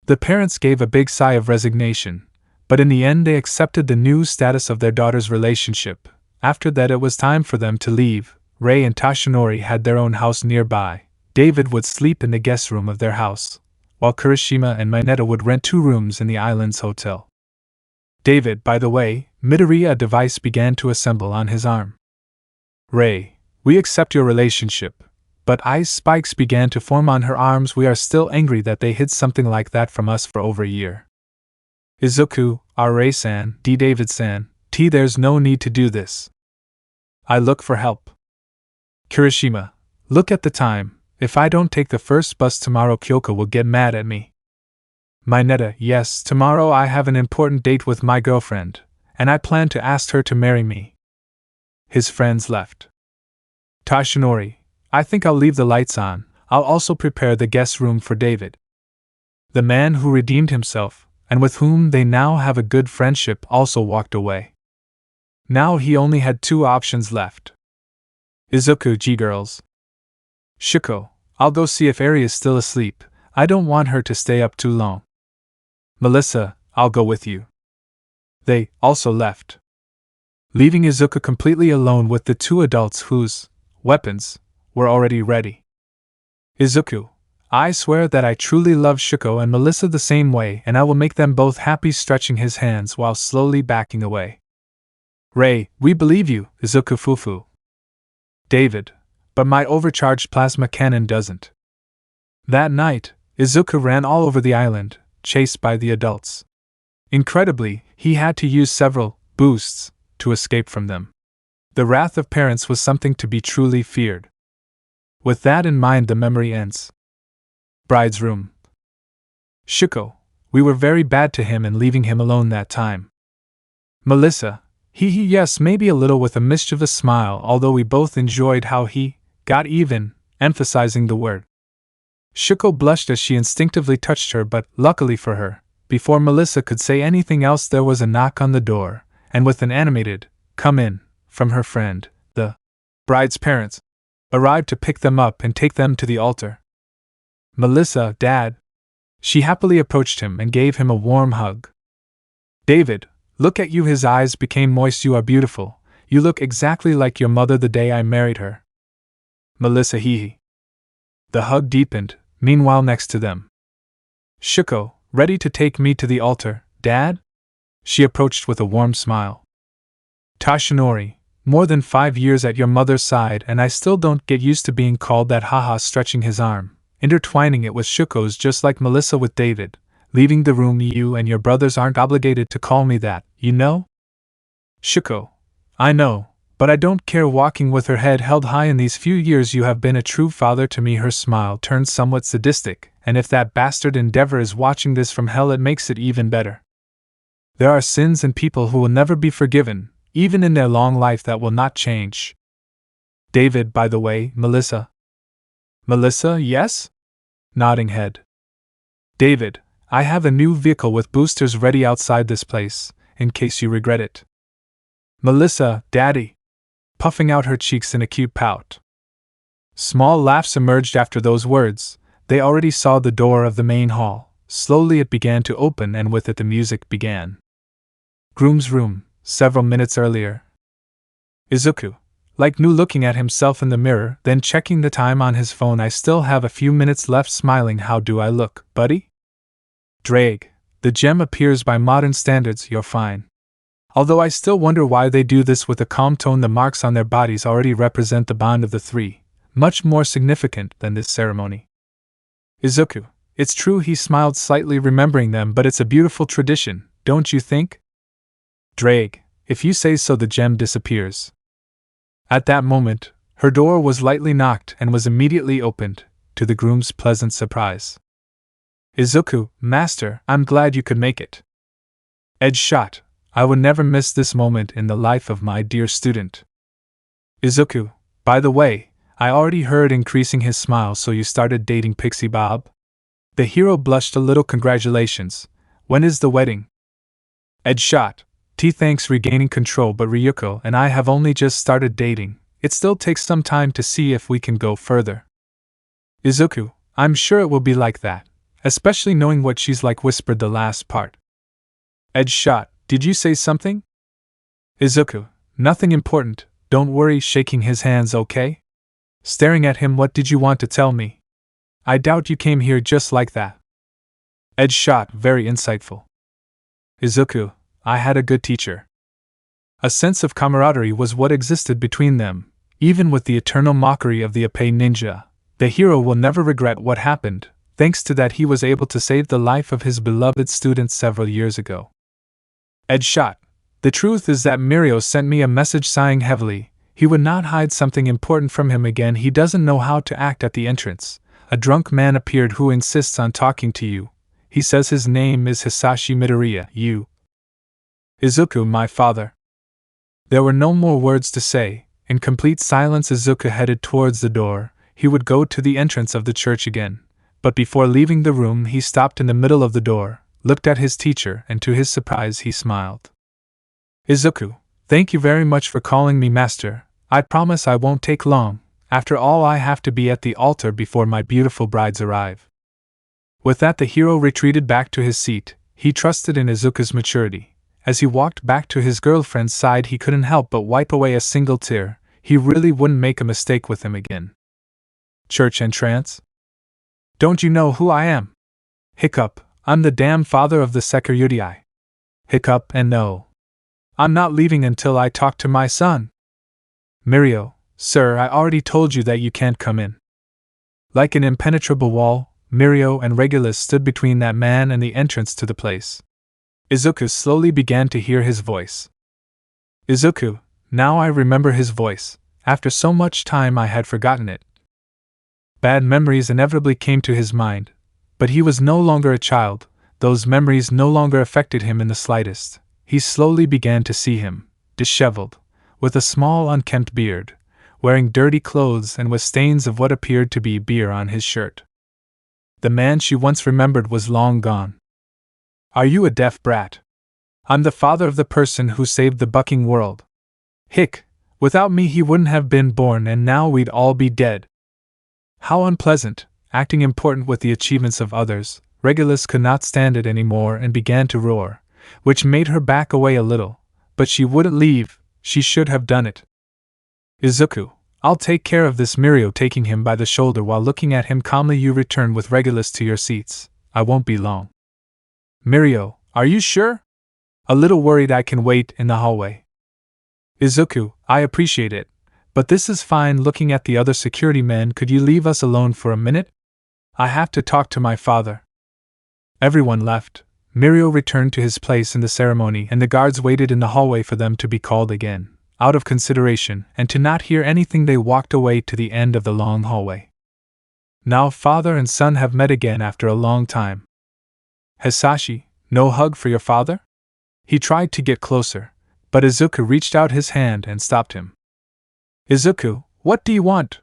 The parents gave a big sigh of resignation, but in the end they accepted the new status of their daughter's relationship. After that it was time for them to leave. Ray and Tashinori had their own house nearby. David would sleep in the guest room of their house, while Kirishima and Mineta would rent 2 rooms in the island's hotel. David, by the way, Midoriya, a device began to assemble on his arm. Ray, we accept your relationship, but ice spikes began to form on her arms. We are still angry that they hid something like that from us for over a year. Izuku, our Ray-san, D. David-san, T. There's no need to do this. I look for help. Kirishima, look at the time. If I don't take the first bus tomorrow, Kyoko will get mad at me. Mineta, yes, tomorrow I have an important date with my girlfriend, and I plan to ask her to marry me. His friends left. Tashinori, I think I'll leave the lights on. I'll also prepare the guest room for David. The man who redeemed himself, and with whom they now have a good friendship, also walked away. Now he only had two options left. Izuku, G girls. Shiko, I'll go see if Eri is still asleep. I don't want her to stay up too long. Melissa, I'll go with you. They also left, leaving Izuku completely alone with the two adults whose weapons were already ready. Izuku, I swear that I truly love Shiko and Melissa the same way, and I will make them both happy, stretching his hands while slowly backing away. Ray, we believe you, Izuku Fufu. David, but my overcharged plasma cannon doesn't. That night, Izuku ran all over the island, chased by the adults. Incredibly, he had to use several boosts to escape from them. The wrath of parents was something to be truly feared. With that in mind, the memory ends. Bride's room. Shiko, we were very bad to him in leaving him alone that time. Melissa, yes, maybe a little, with a mischievous smile, although we both enjoyed how he got even, emphasizing the word. Shiko blushed as she instinctively touched her, but luckily for her, before Melissa could say anything else, there was a knock on the door, and with an animated "Come in" from her friend, the bride's parents arrived to pick them up and take them to the altar. Melissa, Dad. She happily approached him and gave him a warm hug. David, look at you. His eyes became moist. You are beautiful. You look exactly like your mother the day I married her. Melissa, hee. The hug deepened, meanwhile next to them. Shiko, ready to take me to the altar, Dad? She approached with a warm smile. Tashinori, more than 5 years at your mother's side and I still don't get used to being called that, haha, stretching his arm, intertwining it with Shiko's just like Melissa with David, leaving the room. You and your brothers aren't obligated to call me that, you know? Shiko, I know, but I don't care. Walking with her head held high. In these few years you have been a true father to me. Her smile turned somewhat sadistic, and if that bastard Endeavor is watching this from hell, it makes it even better. There are sins and people who will never be forgiven, even in their long life, that will not change. David, by the way, Melissa. Melissa, yes? Nodding head. David, I have a new vehicle with boosters ready outside this place, in case you regret it. Melissa, Daddy. Puffing out her cheeks in a cute pout. Small laughs emerged after those words. They already saw the door of the main hall. Slowly it began to open, and with it the music began. Groom's room, several minutes earlier. Izuku, like new, looking at himself in the mirror, then checking the time on his phone. I still have a few minutes left, smiling. How do I look, buddy? Drake, the gem appears by modern standards. You're fine. Although I still wonder why they do this with a calm tone. The marks on their bodies already represent the bond of the three, much more significant than this ceremony. Izuku, it's true. He smiled slightly, remembering them, but it's a beautiful tradition, don't you think? Drake, if you say so. The gem disappears. At that moment, her door was lightly knocked and was immediately opened, to the groom's pleasant surprise. Izuku, Master, I'm glad you could make it. Edge shot. I would never miss this moment in the life of my dear student. Izuku, by the way, I already heard, increasing his smile. So you started dating Pixie Bob? The hero blushed a little. Congratulations. When is the wedding? Edge shot. Thanks, regaining control, but Ryuko and I have only just started dating. It still takes some time to see if we can go further. Izuku, I'm sure it will be like that, especially knowing what she's like. Whispered the last part. Edge shot. Did you say something? Izuku, nothing important, don't worry. Shaking his hands. Okay? Staring at him. What did you want to tell me? I doubt you came here just like that. Edge shot. Very insightful. Izuku, I had a good teacher. A sense of camaraderie was what existed between them, Even with the eternal mockery of the Ippei ninja, the hero will never regret what happened, thanks to that he was able to save the life of his beloved student several years ago. Ed shot. The truth is that Mirio sent me a message sighing heavily. He would not hide something important from him again. He doesn't know how to act at the entrance. A drunk man appeared who insists on talking to you. He says his name is Hisashi Midoriya. You. Izuku, my father. There were no more words to say. In complete silence, Izuku headed towards the door. He would go to the entrance of the church again. But before leaving the room, he stopped in the middle of the door, looked at his teacher, and to his surprise, he smiled. Izuku, thank you very much for calling me master. I promise I won't take long. After all, I have to be at the altar before my beautiful brides arrive. With that, the hero retreated back to his seat. He trusted in Izuku's maturity. As he walked back to his girlfriend's side, he couldn't help but wipe away a single tear. He really wouldn't make a mistake with him again. Church entrance? Don't you know who I am? Hiccup, I'm the damn father of the sekiryuutei. Hiccup, and no. I'm not leaving until I talk to my son. Mirio, sir, I already told you that you can't come in. Like an impenetrable wall, Mirio and Regulus stood between that man and the entrance to the place. Izuku slowly began to hear his voice. Izuku, now I remember his voice. After so much time I had forgotten it. Bad memories inevitably came to his mind, but he was no longer a child. Those memories no longer affected him in the slightest. He slowly began to see him, disheveled, with a small unkempt beard, wearing dirty clothes and with stains of what appeared to be beer on his shirt. The man she once remembered was long gone. Are you a deaf brat? I'm the father of the person who saved the bucking world. Hick, without me he wouldn't have been born and now we'd all be dead. How unpleasant, acting important with the achievements of others. Regulus could not stand it anymore and began to roar, which made her back away a little, but she wouldn't leave. She should have done it. Izuku, I'll take care of this. Mirio taking him by the shoulder while looking at him calmly. You return with Regulus to your seats. I won't be long. Mirio, are you sure? A little worried. I can wait in the hallway. Izuku, I appreciate it, but this is fine. Looking at the other security men, could you leave us alone for a minute? I have to talk to my father. Everyone left. Mirio returned to his place in the ceremony and the guards waited in the hallway for them to be called again. Out of consideration, and to not hear anything, they walked away to the end of the long hallway. Now father and son have met again after a long time. Hisashi, no hug for your father? He tried to get closer, but Izuku reached out his hand and stopped him. Izuku, what do you want?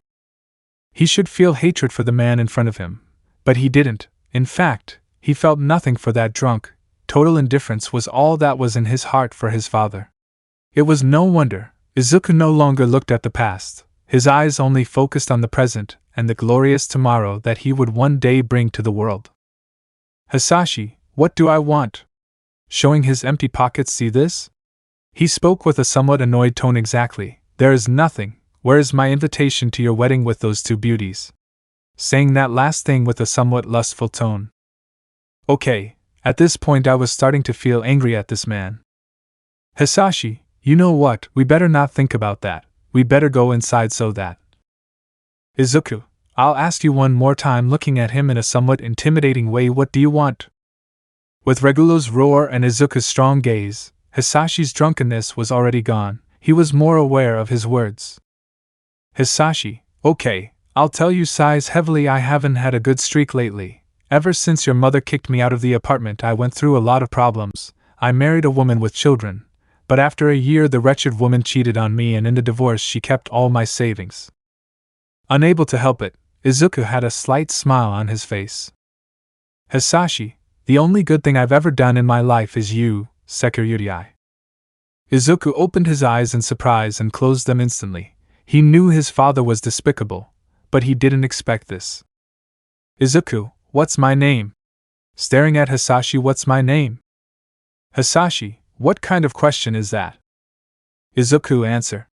He should feel hatred for the man in front of him, but he didn't. In fact, he felt nothing for that drunk. Total indifference was all that was in his heart for his father. It was no wonder. Izuku no longer looked at the past. His eyes only focused on the present and the glorious tomorrow that he would one day bring to the world. Hisashi, what do I want? Showing his empty pockets. See this? He spoke with a somewhat annoyed tone. Exactly. There is nothing. Where is my invitation to your wedding with those two beauties? Saying that last thing with a somewhat lustful tone. Okay, at this point I was starting to feel angry at this man. Hisashi, you know what, we better not think about that. We better go inside so that. Izuku, I'll ask you one more time, looking at him in a somewhat intimidating way, what do you want? With Regulo's roar and Izuku's strong gaze, Hisashi's drunkenness was already gone. He was more aware of his words. Hisashi, okay, I'll tell you. Sighs heavily. I haven't had a good streak lately. Ever since your mother kicked me out of the apartment, I went through a lot of problems. I married a woman with children, but after a year the wretched woman cheated on me, and in the divorce she kept all my savings. Unable to help it, Izuku had a slight smile on his face. Hisashi, the only good thing I've ever done in my life is you, sekiryuutei. Izuku opened his eyes in surprise and closed them instantly. He knew his father was despicable, but he didn't expect this. Izuku, what's my name? Staring at Hisashi, what's my name? Hisashi, what kind of question is that? Izuku, answer.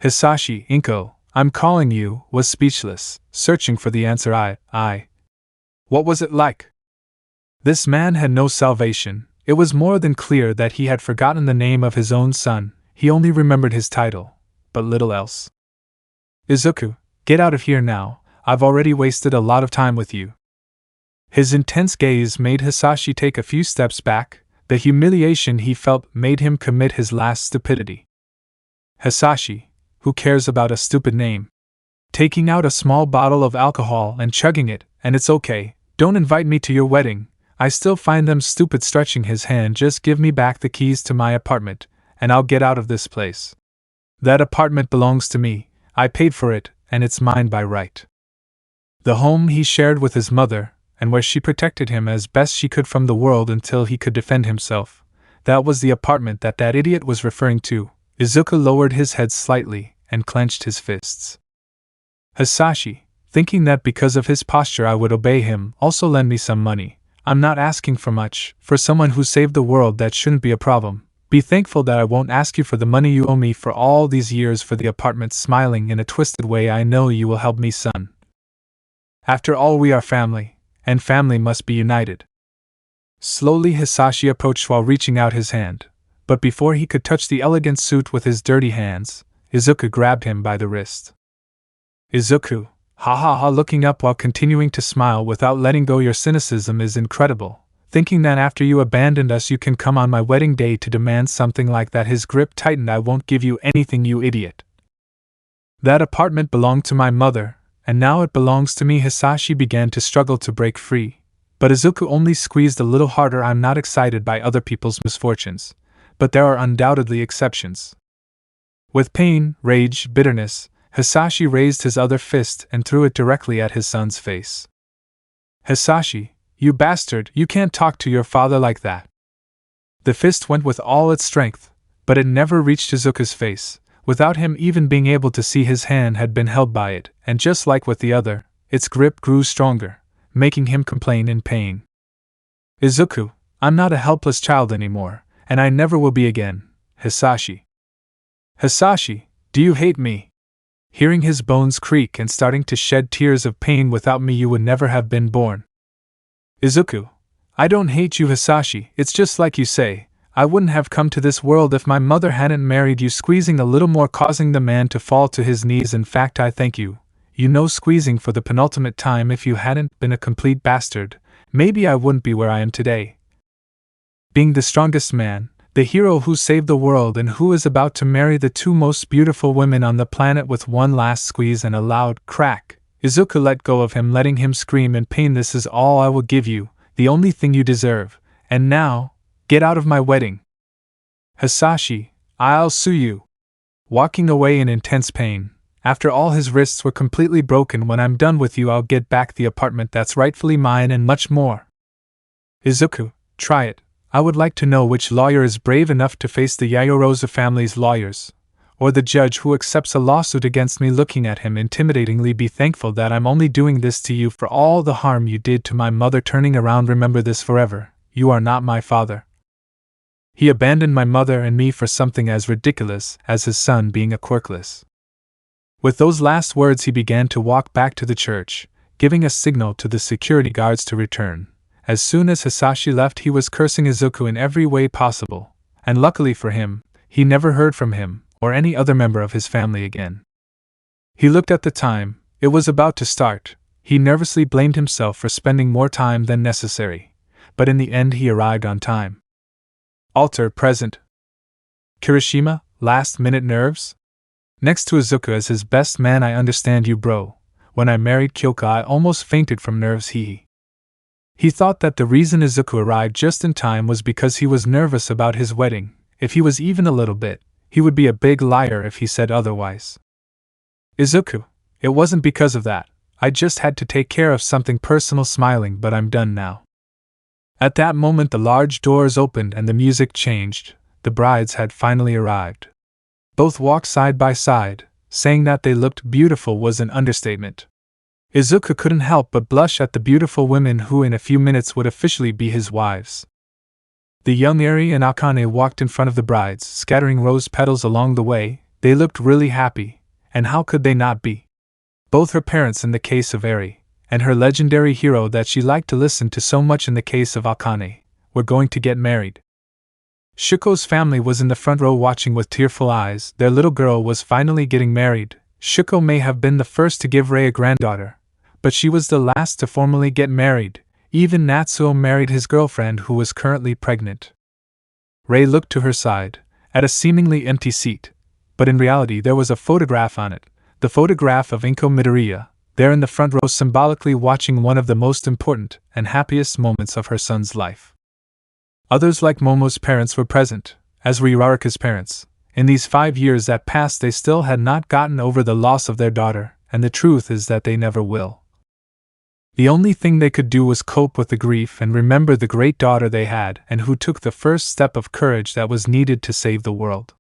Hisashi, Inko, I'm calling you, was speechless, searching for the answer. I. What was it like? This man had no salvation. It was more than clear that he had forgotten the name of his own son. He only remembered his title, but little else. Izuku, get out of here now, I've already wasted a lot of time with you. His intense gaze made Hisashi take a few steps back. The humiliation he felt made him commit his last stupidity. Hisashi, who cares about a stupid name? Taking out a small bottle of alcohol and chugging it, and it's okay, don't invite me to your wedding, I still find them stupid. Stretching his hand, just give me back the keys to my apartment, and I'll get out of this place. That apartment belongs to me, I paid for it, and it's mine by right. The home he shared with his mother, and where she protected him as best she could from the world until he could defend himself, that was the apartment that idiot was referring to. Izuku lowered his head slightly and clenched his fists. Hisashi, thinking that because of his posture I would obey him, also lend me some money. I'm not asking for much. For someone who saved the world, that shouldn't be a problem. Be thankful that I won't ask you for the money you owe me for all these years for the apartment. Smiling in a twisted way, I know you will help me, son. After all, we are family, and family must be united. Slowly Hisashi approached while reaching out his hand, but before he could touch the elegant suit with his dirty hands, Izuku grabbed him by the wrist. Izuku, ha ha ha, looking up while continuing to smile without letting go. Your cynicism is incredible. Thinking that after you abandoned us you can come on my wedding day to demand something like that. His grip tightened. I won't give you anything, you idiot. That apartment belonged to my mother, and now it belongs to me. Hisashi began to struggle to break free, but Izuku only squeezed a little harder. I'm not excited by other people's misfortunes, but there are undoubtedly exceptions. With pain, rage, bitterness, Hisashi raised his other fist and threw it directly at his son's face. Hisashi, you bastard, you can't talk to your father like that. The fist went with all its strength, but it never reached Izuku's face, without him even being able to see his hand had been held by it, and just like with the other, its grip grew stronger, making him complain in pain. Izuku, I'm not a helpless child anymore, and I never will be again, Hisashi. Hisashi, do you hate me? Hearing his bones creak and starting to shed tears of pain. Without me you would never have been born. Izuku, I don't hate you, Hisashi, it's just like you say, I wouldn't have come to this world if my mother hadn't married you. Squeezing a little more, causing the man to fall to his knees. In fact, I thank you. You know, squeezing for the penultimate time. If you hadn't been a complete bastard, maybe I wouldn't be where I am today. Being the strongest man, the hero who saved the world and who is about to marry the two most beautiful women on the planet. With one last squeeze and a loud crack, Izuku let go of him, letting him scream in pain. This is all I will give you, the only thing you deserve, and now, get out of my wedding. Hisashi, I'll sue you. Walking away in intense pain. After all, his wrists were completely broken. When I'm done with you I'll get back the apartment that's rightfully mine and much more. Izuku, try it. I would like to know which lawyer is brave enough to face the Yayorozu family's lawyers, or the judge who accepts a lawsuit against me. Looking at him intimidatingly, be thankful that I'm only doing this to you for all the harm you did to my mother. Turning around, remember this forever, you are not my father. He abandoned my mother and me for something as ridiculous as his son being a quirkless. With those last words he began to walk back to the church, giving a signal to the security guards to return. As soon as Hisashi left he was cursing Izuku in every way possible, and luckily for him, he never heard from him or any other member of his family again. He looked at the time. It was about to start. He nervously blamed himself for spending more time than necessary, but in the end he arrived on time. Altar present. Kirishima, last-minute nerves? Next to Izuku as his best man. I understand you, bro. When I married Kyoka I almost fainted from nerves. He thought that the reason Izuku arrived just in time was because he was nervous about his wedding. If he was even a little bit, he would be a big liar if he said otherwise. Izuku, it wasn't because of that. I just had to take care of something personal. Smiling, but I'm done now. At that moment the large doors opened and the music changed. The brides had finally arrived. Both walked side by side. Saying that they looked beautiful was an understatement. Izuku couldn't help but blush at the beautiful women who in a few minutes would officially be his wives. The young Eri and Akane walked in front of the brides, scattering rose petals along the way. They looked really happy, and how could they not be? Both her parents in the case of Eri, and her legendary hero that she liked to listen to so much in the case of Akane, were going to get married. Shuko's family was in the front row watching with tearful eyes. Their little girl was finally getting married, Shuko may have been the first to give Rei a granddaughter, but she was the last to formally get married. Even Natsuo married his girlfriend who was currently pregnant. Rei looked to her side, at a seemingly empty seat, but in reality there was a photograph on it, the photograph of Inko Midoriya, there in the front row symbolically watching one of the most important and happiest moments of her son's life. Others like Momo's parents were present, as were Uraraka's parents. In these 5 years that passed they still had not gotten over the loss of their daughter, and the truth is that they never will. The only thing they could do was cope with the grief and remember the great daughter they had and who took the first step of courage that was needed to save the world.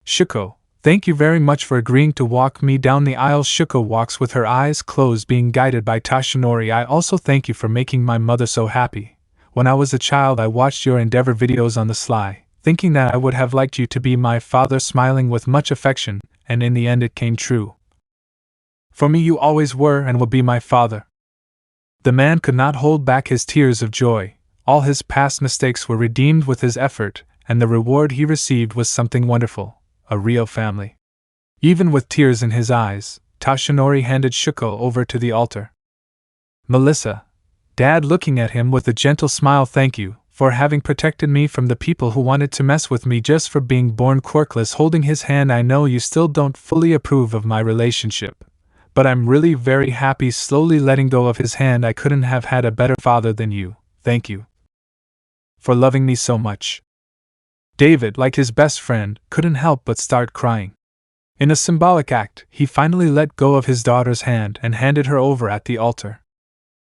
Shuko, thank you very much for agreeing to walk me down the aisle. Shuko walks with her eyes closed, being guided by Tashinori. I also thank you for making my mother so happy. When I was a child I watched your Endeavor videos on the sly, thinking that I would have liked you to be my father, smiling with much affection, and in the end it came true. For me you always were and will be my father. The man could not hold back his tears of joy. All his past mistakes were redeemed with his effort, and the reward he received was something wonderful, a real family. Even with tears in his eyes, Tashinori handed Shuko over to the altar. Melissa, Dad looking at him with a gentle smile, thank you for having protected me from the people who wanted to mess with me just for being born quirkless. Holding his hand, I know you still don't fully approve of my relationship, but I'm really very happy. Slowly letting go of his hand, I couldn't have had a better father than you. Thank you for loving me so much. David, like his best friend, couldn't help but start crying. In a symbolic act, he finally let go of his daughter's hand and handed her over at the altar.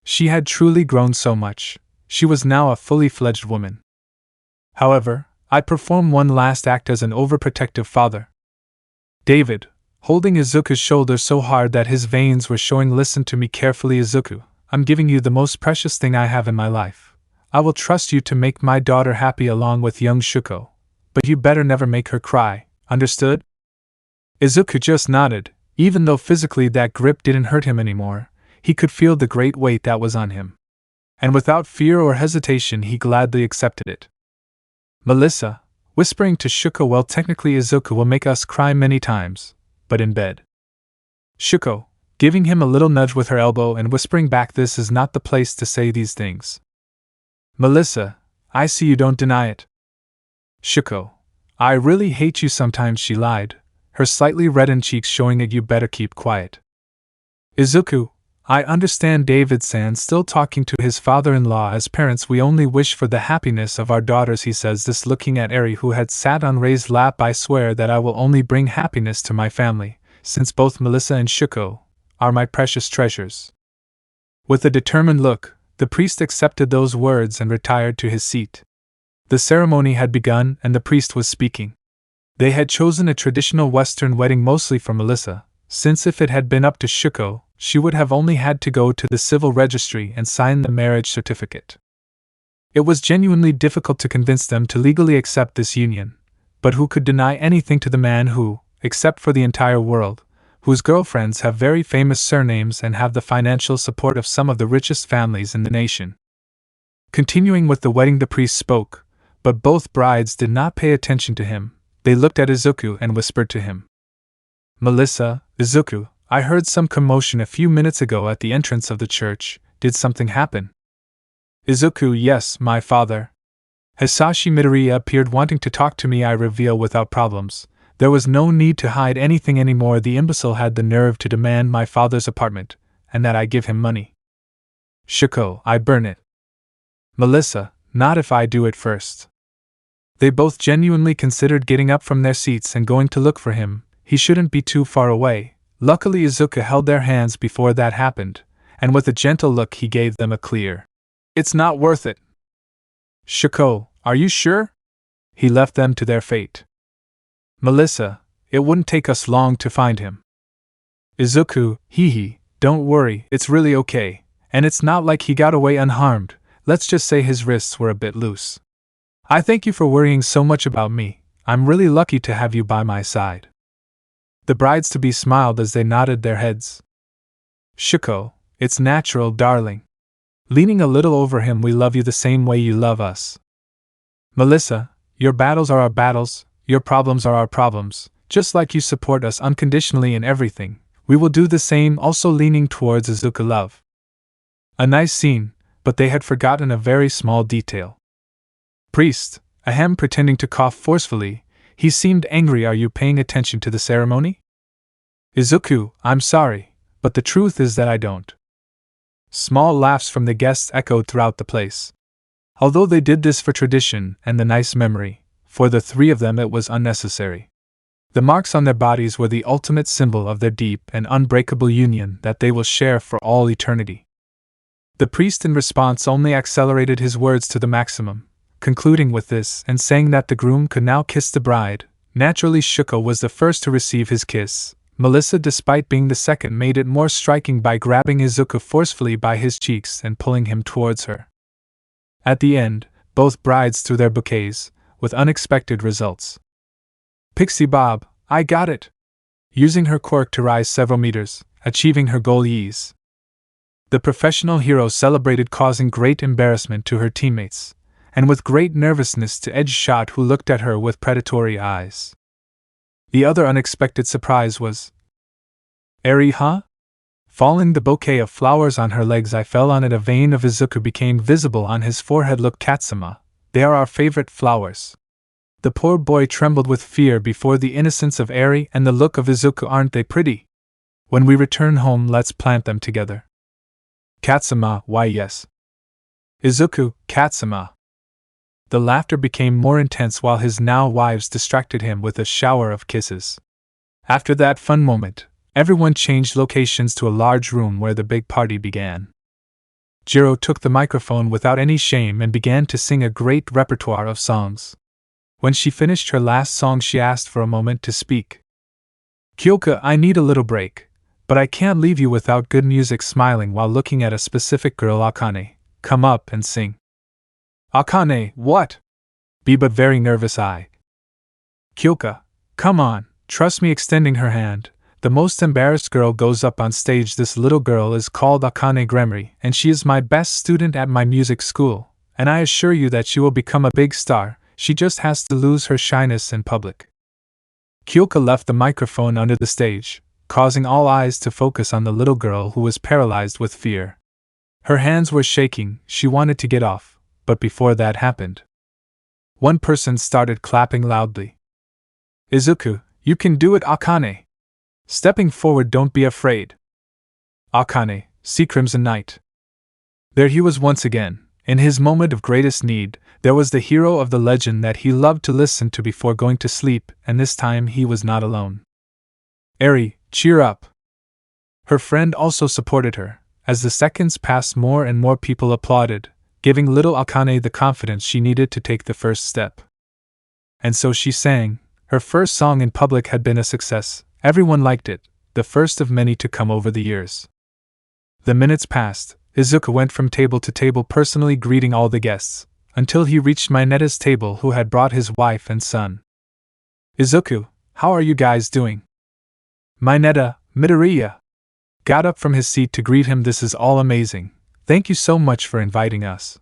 She had truly grown so much. She was now a fully fledged woman. However, I perform one last act as an overprotective father. David, holding Izuku's shoulder so hard that his veins were showing, listen to me carefully, Izuku. I'm giving you the most precious thing I have in my life. I will trust you to make my daughter happy along with young Shuko. But you better never make her cry, understood? Izuku just nodded. Even though physically that grip didn't hurt him anymore, he could feel the great weight that was on him. And without fear or hesitation he gladly accepted it. Melissa, whispering to Shuko, well, technically Izuku will make us cry many times, but in bed. Shuko, giving him a little nudge with her elbow and whispering back, this is not the place to say these things. Melissa, I see you don't deny it. Shuko, I really hate you sometimes, she lied, her slightly reddened cheeks showing that you better keep quiet. Izuku, I understand. David-san, still talking to his father-in-law. As parents we only wish for the happiness of our daughters, he says this looking at Eri who had sat on Rei's lap. I swear that I will only bring happiness to my family, since both Melissa and Shuko are my precious treasures. With a determined look, the priest accepted those words and retired to his seat. The ceremony had begun and the priest was speaking. They had chosen a traditional Western wedding mostly for Melissa, since if it had been up to Shuko, she would have only had to go to the civil registry and sign the marriage certificate. It was genuinely difficult to convince them to legally accept this union, but who could deny anything to the man who, except for the entire world, whose girlfriends have very famous surnames and have the financial support of some of the richest families in the nation? Continuing with the wedding, the priest spoke, but both brides did not pay attention to him. They looked at Izuku and whispered to him. Melissa, Izuku, I heard some commotion a few minutes ago at the entrance of the church. Did something happen? Izuku, yes, my father. Hisashi Midoriya appeared wanting to talk to me. I reveal without problems. There was no need to hide anything anymore. The imbecile had the nerve to demand my father's apartment, and that I give him money. Shuko, I burn it. Melissa, not if I do it first. They both genuinely considered getting up from their seats and going to look for him. He shouldn't be too far away. Luckily Izuku held their hands before that happened, and with a gentle look he gave them a clear, "It's not worth it." Shuko, are you sure? He left them to their fate. Melissa, it wouldn't take us long to find him. Izuku, hee, don't worry, it's really okay, and it's not like he got away unharmed. Let's just say his wrists were a bit loose. I thank you for worrying so much about me. I'm really lucky to have you by my side. The brides-to-be smiled as they nodded their heads. Shuko, it's natural, darling. Leaning a little over him, we love you the same way you love us. Melissa, your battles are our battles, your problems are our problems. just like you support us unconditionally in everything, we will do the same, also leaning towards Izuku love. A nice scene, but they had forgotten a very small detail. Priest, ahem, pretending to cough forcefully, he seemed angry. Are you paying attention to the ceremony? Izuku, I'm sorry, but the truth is that I don't. Small laughs from the guests echoed throughout the place. Although they did this for tradition and the nice memory, for the three of them it was unnecessary. The marks on their bodies were the ultimate symbol of their deep and unbreakable union that they will share for all eternity. The priest in response only accelerated his words to the maximum, concluding with this and saying that the groom could now kiss the bride. Naturally, Shuko was the first to receive his kiss. Melissa, despite being the second, made it more striking by grabbing Izuku forcefully by his cheeks and pulling him towards her. At the end, both brides threw their bouquets, with unexpected results. Pixie Bob, I got it! Using her quirk to rise several meters, achieving her goal ease. The professional hero celebrated, causing great embarrassment to her teammates, and with great nervousness to Edge Shot, who looked at her with predatory eyes. The other unexpected surprise was Eri, huh? Falling the bouquet of flowers on her legs, I fell on it. A vein of Izuku became visible on his forehead. Look, Katsuma, they are our favorite flowers. The poor boy trembled with fear before the innocence of Eri and the look of Izuku. Aren't they pretty? When we return home, let's plant them together. Katsuma, why yes. Izuku, Katsuma. The laughter became more intense while his now wives distracted him with a shower of kisses. After that fun moment, everyone changed locations to a large room where the big party began. Jiro took the microphone without any shame and began to sing a great repertoire of songs. When she finished her last song, she asked for a moment to speak. Kyoka, I need a little break, but I can't leave you without good music. Smiling while looking at a specific girl, Akane, come up and sing. Akane, what? Be but very nervous. Kyoka, come on, trust me. Extending her hand, the most embarrassed girl goes up on stage. This little girl is called Akane Gremory, and she is my best student at my music school, and I assure you that she will become a big star. She just has to lose her shyness in public. Kyoka left the microphone under the stage, causing all eyes to focus on the little girl who was paralyzed with fear. Her hands were shaking. She wanted to get off. But before that happened, one person started clapping loudly. Izuku, you can do it, Akane! Stepping forward, don't be afraid. Akane, see Crimson Knight. There he was once again. In his moment of greatest need, there was the hero of the legend that he loved to listen to before going to sleep, and this time he was not alone. Eri, cheer up! Her friend also supported her. As the seconds passed, more and more people applauded, giving little Akane the confidence she needed to take the first step. And so she sang. Her first song in public had been a success. Everyone liked it, the first of many to come over the years. The minutes passed. Izuku went from table to table personally greeting all the guests, until he reached Minetta's table, who had brought his wife and son. Izuku, how are you guys doing? Minetta, Midoriya, got up from his seat to greet him. This is all amazing. Thank you so much for inviting us.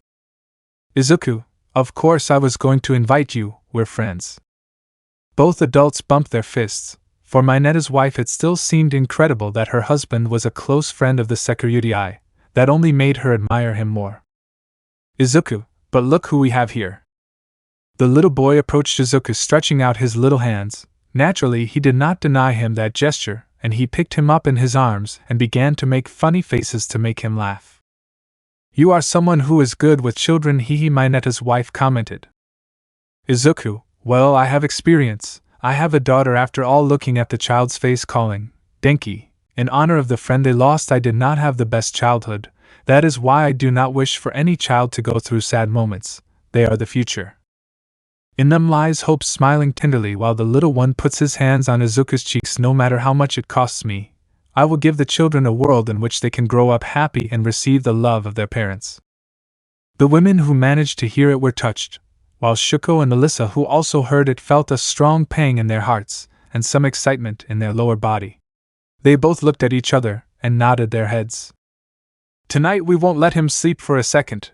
Izuku, of course I was going to invite you, we're friends. Both adults bumped their fists. For Minetta's wife, it still seemed incredible that her husband was a close friend of the sekiryuutei. That only made her admire him more. Izuku, but look who we have here. The little boy approached Izuku, stretching out his little hands. Naturally, he did not deny him that gesture, and he picked him up in his arms and began to make funny faces to make him laugh. You are someone who is good with children, hehe, Minetta's wife commented. Izuku, well, I have experience. I have a daughter. After all, looking at the child's face, calling, Denki, in honor of the friend they lost. I did not have the best childhood. That is why I do not wish for any child to go through sad moments. They are the future. In them lies hope. Smiling tenderly while the little one puts his hands on Izuku's cheeks. No matter how much it costs me, I will give the children a world in which they can grow up happy and receive the love of their parents. The women who managed to hear it were touched, while Shuko and Melissa, who also heard it, felt a strong pang in their hearts and some excitement in their lower body. They both looked at each other and nodded their heads. Tonight we won't let him sleep for a second.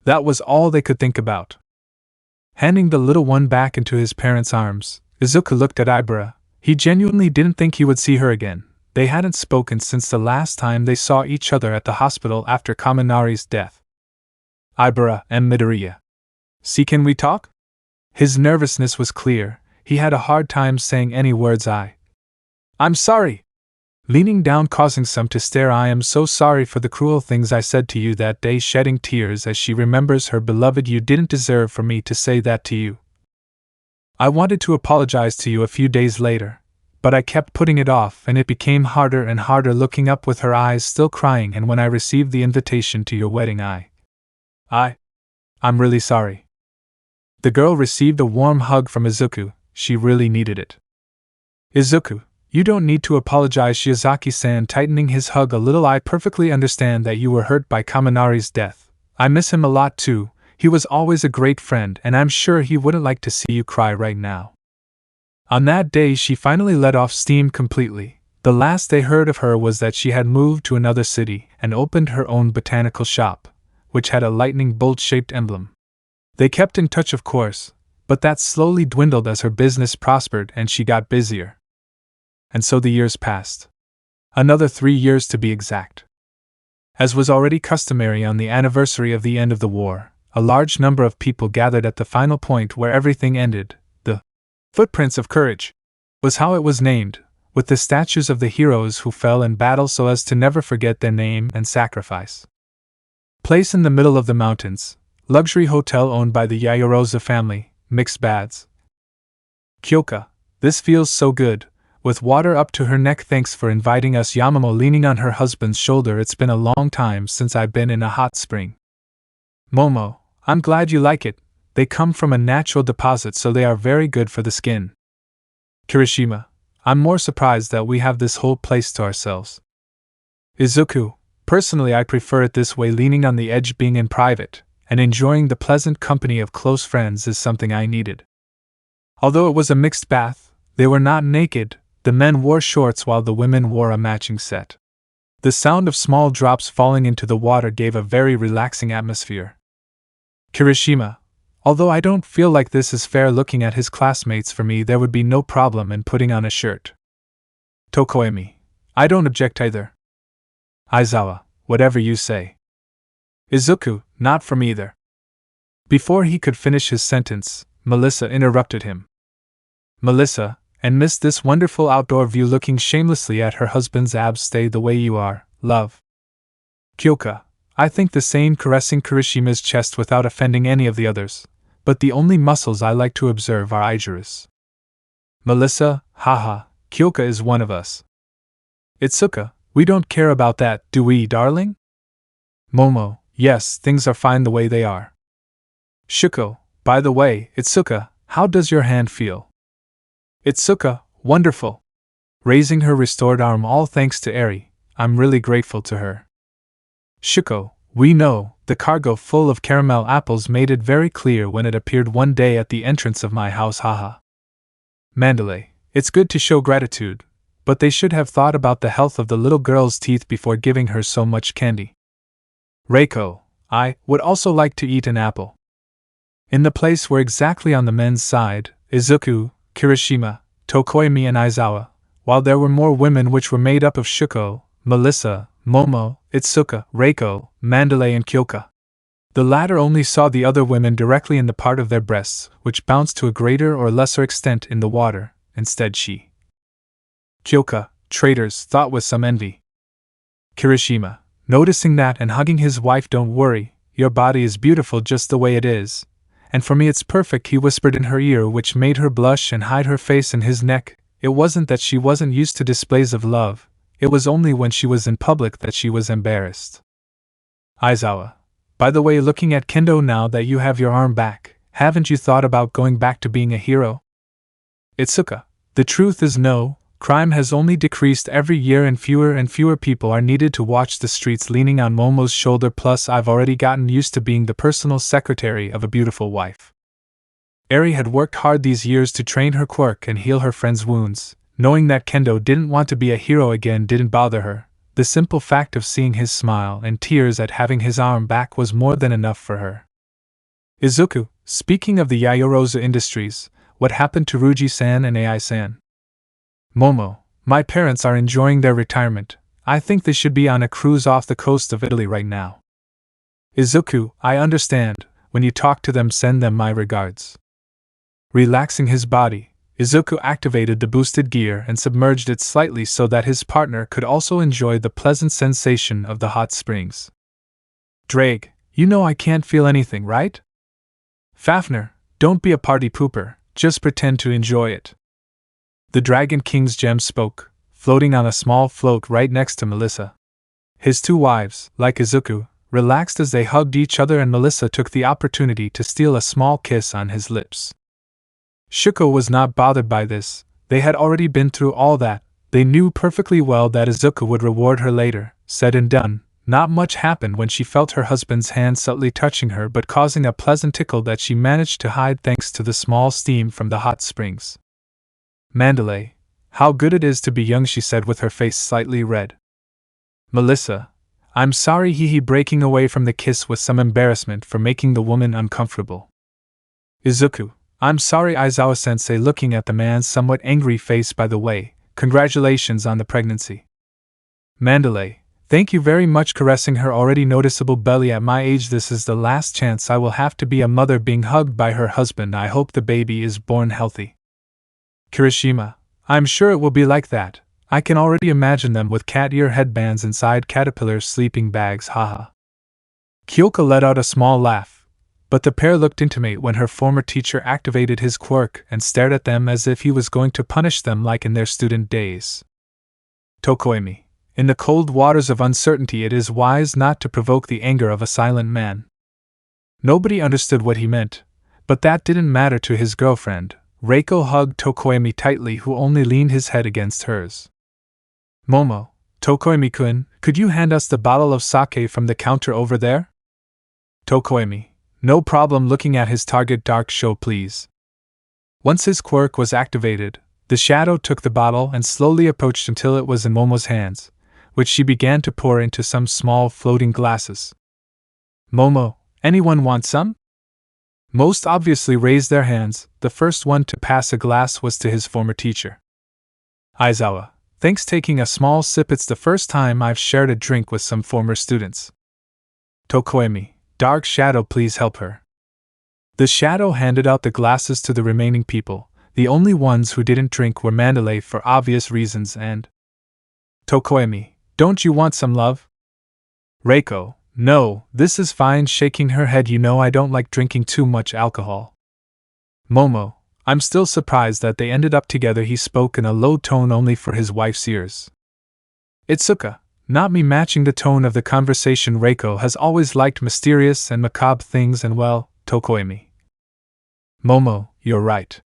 That was all they could think about. Handing the little one back into his parents' arms, Izuku looked at Ibara. He genuinely didn't think he would see her again. They hadn't spoken since the last time they saw each other at the hospital after Kaminari's death. Ibara and Midoriya. See, can we talk? His nervousness was clear. He had a hard time saying any words. I'm sorry. Leaning down, causing some to stare. I am so sorry for the cruel things I said to you that day, shedding tears as she remembers her beloved. You didn't deserve for me to say that to you. I wanted to apologize to you a few days later, but I kept putting it off, and it became harder and harder. Looking up with her eyes still crying, and when I received the invitation to your wedding, I'm really sorry. The girl received a warm hug from Izuku. She really needed it. Izuku, you don't need to apologize, Shiozaki-san, tightening his hug a little. I perfectly understand that you were hurt by Kaminari's death. I miss him a lot too. He was always a great friend, and I'm sure he wouldn't like to see you cry right now. On that day, she finally let off steam completely. The last they heard of her was that she had moved to another city and opened her own botanical shop, which had a lightning bolt-shaped emblem. They kept in touch, of course, but that slowly dwindled as her business prospered and she got busier. And so the years passed. Another 3 years to be exact. As was already customary on the anniversary of the end of the war, a large number of people gathered at the final point where everything ended. The Footprints of Courage was how it was named, with the statues of the heroes who fell in battle so as to never forget their name and sacrifice. Place in the middle of the mountains, luxury hotel owned by the Yaoyorozu family, mixed baths. Kyoka, this feels so good. With water up to her neck, thanks for inviting us. Yamamo leaning on her husband's shoulder. It's been a long time since I've been in a hot spring. Momo, I'm glad you like it. They come from a natural deposit, so they are very good for the skin. Kirishima, I'm more surprised that we have this whole place to ourselves. Izuku, personally I prefer it this way. Leaning on the edge, being in private, and enjoying the pleasant company of close friends is something I needed. Although it was a mixed bath, they were not naked. The men wore shorts while the women wore a matching set. The sound of small drops falling into the water gave a very relaxing atmosphere. Kirishima, although I don't feel like this is fair looking at his classmates, for me there would be no problem in putting on a shirt. Tokoemi, I don't object either. Aizawa, whatever you say. Izuku, not from either. Before he could finish his sentence, Melissa interrupted him. Melissa, and missed this wonderful outdoor view. Looking shamelessly at her husband's abs. Stay the way you are, love. Kyoka, I think the same, caressing Kirishima's chest without offending any of the others, but the only muscles I like to observe are Ijuru's. Melissa, haha, Kyoka is one of us. Itsuka, we don't care about that, do we, darling? Momo, yes, things are fine the way they are. Shuko, by the way, Itsuka, how does your hand feel? Itsuka, wonderful. Raising her restored arm, all thanks to Eri, I'm really grateful to her. Shuko, we know, the cargo full of caramel apples made it very clear when it appeared one day at the entrance of my house, haha. Mandalay, it's good to show gratitude, but they should have thought about the health of the little girl's teeth before giving her so much candy. Reiko, I would also like to eat an apple. In the place where exactly on the men's side, Izuku, Kirishima, Tokoemi and Aizawa, while there were more women which were made up of Shuko, Melissa, Momo, Itsuka, Reiko, Mandalay and Kyoka. The latter only saw the other women directly in the part of their breasts, which bounced to a greater or lesser extent in the water. Instead she, Kyoka, traitors, thought with some envy. Kirishima, noticing that and hugging his wife, don't worry, your body is beautiful just the way it is. And for me it's perfect, he whispered in her ear, which made her blush and hide her face in his neck. It wasn't that she wasn't used to displays of love, it was only when she was in public that she was embarrassed. Aizawa, by the way, looking at Kendo, now that you have your arm back, haven't you thought about going back to being a hero? Itsuka, the truth is no, crime has only decreased every year and fewer people are needed to watch the streets. Leaning on Momo's shoulder, plus I've already gotten used to being the personal secretary of a beautiful wife. Eri had worked hard these years to train her quirk and heal her friend's wounds. Knowing that Kendo didn't want to be a hero again didn't bother her. The simple fact of seeing his smile and tears at having his arm back was more than enough for her. Izuku, speaking of the Yaoyorozu Industries, what happened to Ruji-san and Ai-san? Momo, my parents are enjoying their retirement. I think they should be on a cruise off the coast of Italy right now. Izuku, I understand. When you talk to them, send them my regards. Relaxing his body, Izuku activated the boosted gear and submerged it slightly so that his partner could also enjoy the pleasant sensation of the hot springs. Drake, you know I can't feel anything, right? Fafnir, don't be a party pooper, just pretend to enjoy it. The Dragon King's gem spoke, floating on a small float right next to Melissa. His two wives, like Izuku, relaxed as they hugged each other, and Melissa took the opportunity to steal a small kiss on his lips. Shuko was not bothered by this. They had already been through all that. They knew perfectly well that Izuku would reward her later. Said and done, not much happened when she felt her husband's hand subtly touching her but causing a pleasant tickle that she managed to hide thanks to the small steam from the hot springs. Mandalay, how good it is to be young, she said with her face slightly red. Melissa, I'm sorry, he breaking away from the kiss with some embarrassment for making the woman uncomfortable. Izuku, I'm sorry, Aizawa-sensei, looking at the man's somewhat angry face. By the way, congratulations on the pregnancy. Mandalay, thank you very much, caressing her already noticeable belly. At my age, this is the last chance I will have to be a mother, being hugged by her husband. I hope the baby is born healthy. Kirishima, I'm sure it will be like that. I can already imagine them with cat ear headbands inside caterpillar sleeping bags, haha. Kyoka let out a small laugh. But the pair looked intimate when her former teacher activated his quirk and stared at them as if he was going to punish them like in their student days. Tokoemi, in the cold waters of uncertainty it is wise not to provoke the anger of a silent man. Nobody understood what he meant, but that didn't matter to his girlfriend. Reiko hugged Tokoemi tightly, who only leaned his head against hers. Momo, Tokoemi-kun, could you hand us the bottle of sake from the counter over there? Tokoemi, no problem, looking at his target. Dark show, please. Once his quirk was activated, the shadow took the bottle and slowly approached until it was in Momo's hands, which she began to pour into some small floating glasses. Momo, anyone want some? Most obviously raised their hands. The first one to pass a glass was to his former teacher. Aizawa, thanks, taking a small sip. It's the first time I've shared a drink with some former students. Tokoemi, Dark Shadow, please help her. The shadow handed out the glasses to the remaining people. The only ones who didn't drink were Mandalay for obvious reasons and Tokoemi, don't you want some, love? Reiko, no, this is fine, shaking her head. You know I don't like drinking too much alcohol. Momo, I'm still surprised that they ended up together. He spoke in a low tone only for his wife's ears. Itsuka, not me, matching the tone of the conversation. Reiko has always liked mysterious and macabre things, and well, Tokoemi. Momo, you're right.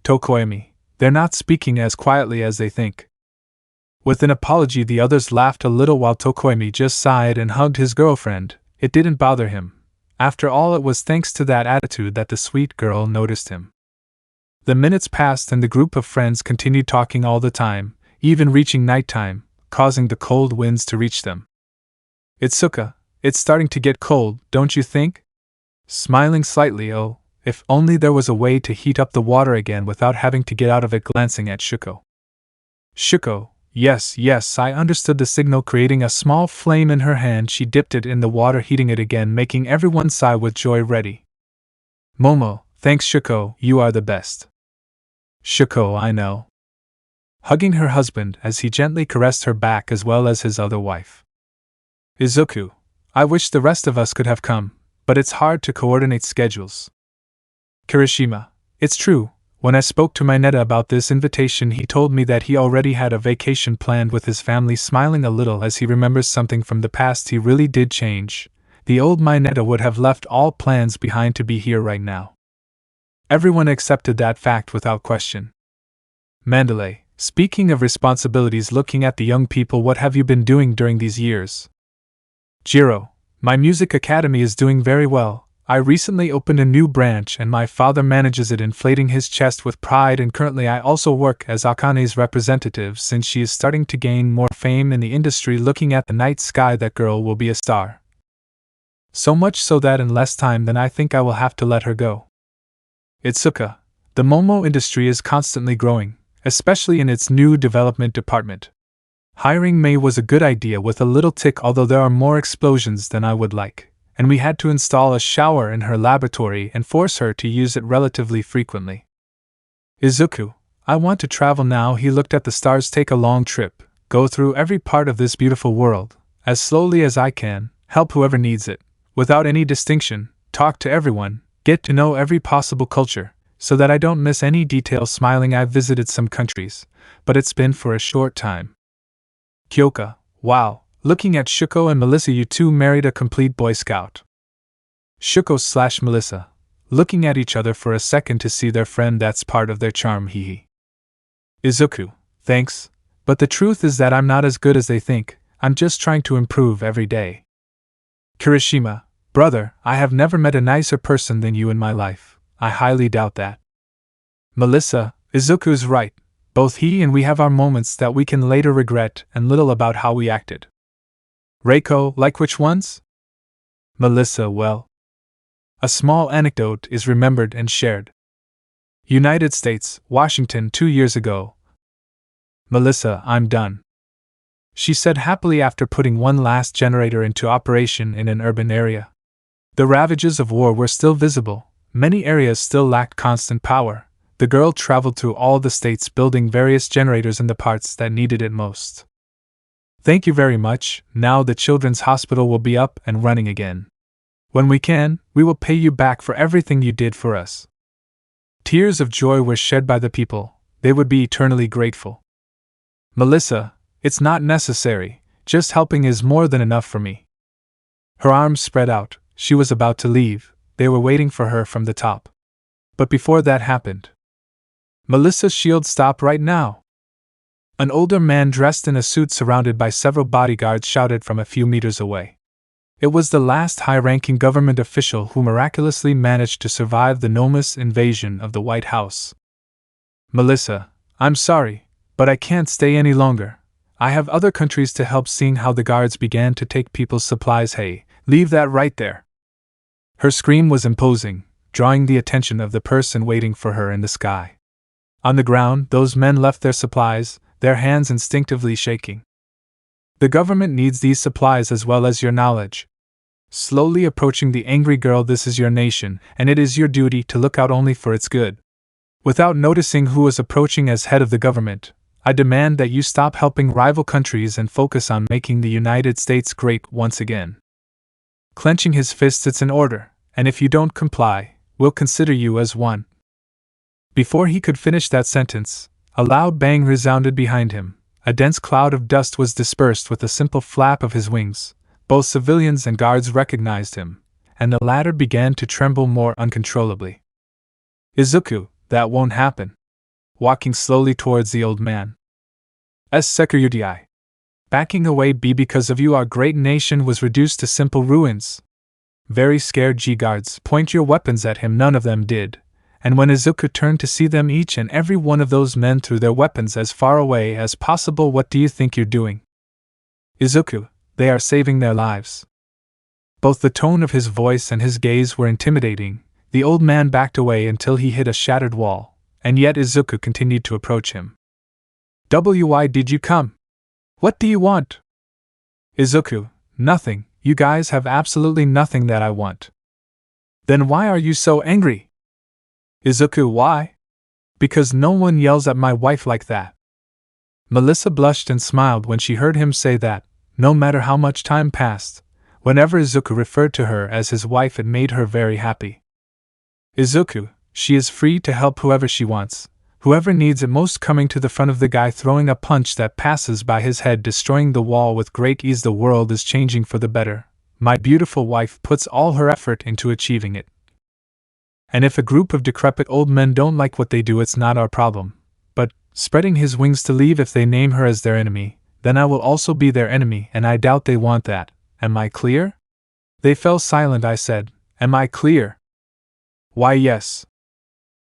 Tokoemi, they're not speaking as quietly as they think. With an apology, the others laughed a little while Tokoemi just sighed and hugged his girlfriend. It didn't bother him. After all, it was thanks to that attitude that the sweet girl noticed him. The minutes passed and the group of friends continued talking all the time, even reaching nighttime, causing the cold winds to reach them. Itsuka, it's starting to get cold, don't you think? Smiling slightly, oh, if only there was a way to heat up the water again without having to get out of it, glancing at Shuko. Shuko, yes, I understood the signal. Creating a small flame in her hand, she dipped it in the water, heating it again, making everyone sigh with joy. Ready. Momo, thanks Shuko, you are the best. Shuko, I know. Hugging her husband as he gently caressed her back as well as his other wife. Izuku, I wish the rest of us could have come, but it's hard to coordinate schedules. Kirishima, it's true, when I spoke to Mineta about this invitation he told me that he already had a vacation planned with his family. Smiling a little as he remembers something from the past, he really did change. The old Mineta would have left all plans behind to be here right now. Everyone accepted that fact without question. Mandalay, speaking of responsibilities, looking at the young people, what have you been doing during these years? Jiro, my music academy is doing very well. I recently opened a new branch and my father manages it, inflating his chest with pride, and currently I also work as Akane's representative since she is starting to gain more fame in the industry. Looking at the night sky, that girl will be a star. So much so that in less time than I think I will have to let her go. Itsuka, The Momo industry is constantly growing, especially in its new development department. Hiring Mei was a good idea with a little tick, although there are more explosions than I would like, and we had to install a shower in her laboratory and force her to use it relatively frequently. Izuku, I want to travel now. He looked at the stars. Take a long trip, go through every part of this beautiful world, as slowly as I can, help whoever needs it, without any distinction, talk to everyone, get to know every possible culture, so that I don't miss any detail. Smiling, I've visited some countries, but it's been for a short time. Kyoka, wow, looking at Shuko and Melissa, you two married a complete Boy Scout. Shuko/Melissa, looking at each other for a second to see their friend. That's part of their charm, hehe. Izuku, thanks, but the truth is that I'm not as good as they think. I'm just trying to improve every day. Kirishima, brother, I have never met a nicer person than you in my life. I highly doubt that. Melissa, Izuku's right. Both he and we have our moments that we can later regret, and little about how we acted. Reiko, like which ones? Melissa, well, a small anecdote is remembered and shared. United States, Washington, 2 years ago. Melissa, I'm done, she said happily after putting one last generator into operation in an urban area. The ravages of war were still visible, many areas still lacked constant power. The girl traveled through all the states building various generators in the parts that needed it most. Thank you very much. Now the children's hospital will be up and running again. When we can, we will pay you back for everything you did for us. Tears of joy were shed by the people. They would be eternally grateful. Melissa, it's not necessary. Just helping is more than enough for me. Her arms spread out. She was about to leave. They were waiting for her from the top. But before that happened, Melissa's shield stopped right now. An older man dressed in a suit surrounded by several bodyguards shouted from a few meters away. It was the last high-ranking government official who miraculously managed to survive the enormous invasion of the White House. Melissa, I'm sorry, but I can't stay any longer. I have other countries to help. Seeing how the guards began to take people's supplies. Hey, leave that right there. Her scream was imposing, drawing the attention of the person waiting for her in the sky. On the ground, those men left their supplies, their hands instinctively shaking. The government needs these supplies as well as your knowledge. Slowly approaching the angry girl, this is your nation, and it is your duty to look out only for its good. Without noticing who was approaching as head of the government, I demand that you stop helping rival countries and focus on making the United States great once again. Clenching his fists, it's an order, and if you don't comply, we'll consider you as one. Before he could finish that sentence, a loud bang resounded behind him. A dense cloud of dust was dispersed with a simple flap of his wings. Both civilians and guards recognized him, and the latter began to tremble more uncontrollably. Izuku, that won't happen. Walking slowly towards the old man. Sekiryuutei. Backing away, because of you our great nation was reduced to simple ruins. Very scared G-guards, point your weapons at him. None of them did. And when Izuku turned to see them, each and every one of those men threw their weapons as far away as possible. What do you think you're doing? Izuku, they are saving their lives. Both the tone of his voice and his gaze were intimidating. The old man backed away until he hit a shattered wall, and yet Izuku continued to approach him. Why did you come? What do you want? Izuku, nothing. You guys have absolutely nothing that I want. Then why are you so angry? Izuku, why? Because no one yells at my wife like that. Melissa blushed and smiled when she heard him say that. No matter how much time passed, whenever Izuku referred to her as his wife, it made her very happy. Izuku, she is free to help whoever she wants, whoever needs it most. Coming to the front of the guy, throwing a punch that passes by his head, destroying the wall with great ease. The world is changing for the better. My beautiful wife puts all her effort into achieving it. And if a group of decrepit old men don't like what they do, it's not our problem. But, spreading his wings to leave, if they name her as their enemy, then I will also be their enemy, and I doubt they want that. Am I clear? They fell silent. I said, am I clear? Why, yes.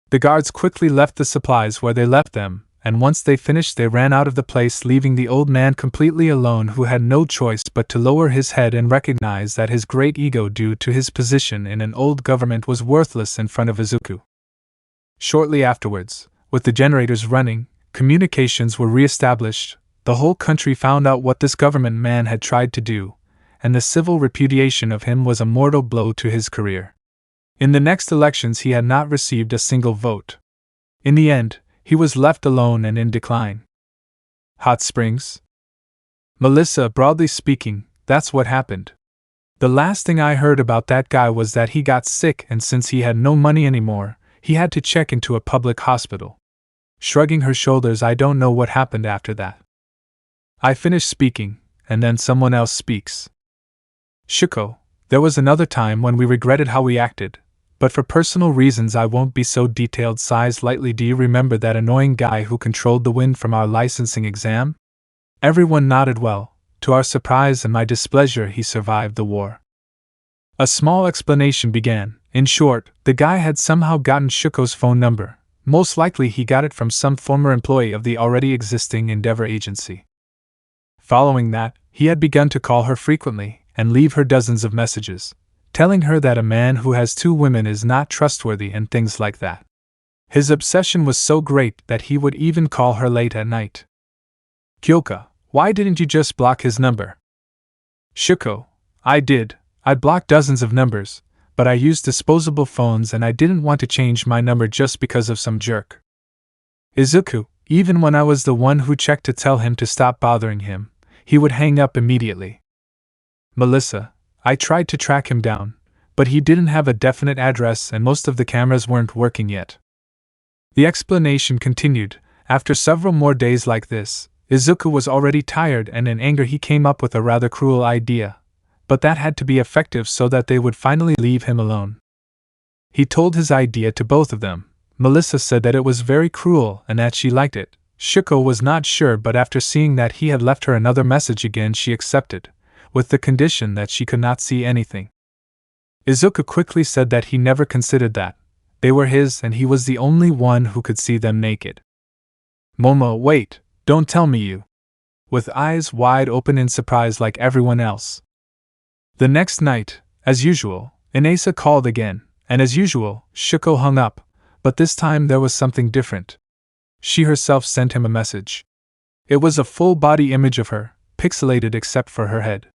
The guards quickly left the supplies where they left them, and once they finished they ran out of the place, leaving the old man completely alone, who had no choice but to lower his head and recognize that his great ego, due to his position in an old government, was worthless in front of Izuku. Shortly afterwards, with the generators running, communications were re-established, the whole country found out what this government man had tried to do, and the civil repudiation of him was a mortal blow to his career. In the next elections he had not received a single vote. In the end, he was left alone and in decline. Hot springs? Melissa, broadly speaking, that's what happened. The last thing I heard about that guy was that he got sick, and since he had no money anymore, he had to check into a public hospital. Shrugging her shoulders, I don't know what happened after that. I finish speaking, and then someone else speaks. Shuko, there was another time when we regretted how we acted, but for personal reasons I won't be so detailed. Sighs lightly. Do you remember that annoying guy who controlled the wind from our licensing exam? Everyone nodded. Well, to our surprise and my displeasure, he survived the war. A small explanation began. In short, the guy had somehow gotten Shuko's phone number. Most likely he got it from some former employee of the already existing Endeavor agency. Following that, he had begun to call her frequently and leave her dozens of messages, telling her that a man who has 2 women is not trustworthy and things like that. His obsession was so great that he would even call her late at night. Kyoka, why didn't you just block his number? Shuko, I did. I'd blocked dozens of numbers, but I used disposable phones and I didn't want to change my number just because of some jerk. Izuku, even when I was the one who checked to tell him to stop bothering him, he would hang up immediately. Melissa, I tried to track him down, but he didn't have a definite address and most of the cameras weren't working yet. The explanation continued. After several more days like this, Izuku was already tired, and in anger he came up with a rather cruel idea, but that had to be effective so that they would finally leave him alone. He told his idea to both of them. Melissa said that it was very cruel and that she liked it. Shuko was not sure, but after seeing that he had left her another message again, she accepted, with the condition that she could not see anything. Izuku quickly said that he never considered that. They were his and he was the only one who could see them naked. Momo, wait, don't tell me you. With eyes wide open in surprise like everyone else. The next night, as usual, Inasa called again, and as usual, Shuko hung up, but this time there was something different. She herself sent him a message. It was a full-body image of her, pixelated except for her head.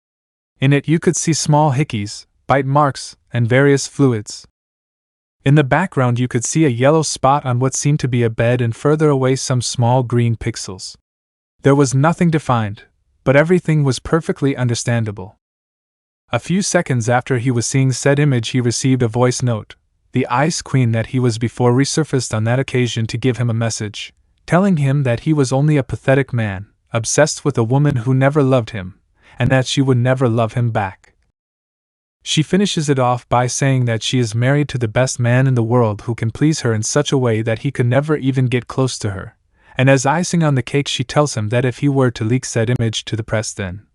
In it you could see small hickeys, bite marks, and various fluids. In the background you could see a yellow spot on what seemed to be a bed and further away some small green pixels. There was nothing defined, but everything was perfectly understandable. A few seconds after he was seeing said image he received a voice note. The Ice Queen that he was before resurfaced on that occasion to give him a message, telling him that he was only a pathetic man, obsessed with a woman who never loved him, and that she would never love him back. She finishes it off by saying that she is married to the best man in the world who can please her in such a way that he could never even get close to her, and as icing on the cake she tells him that if he were to leak said image to the press then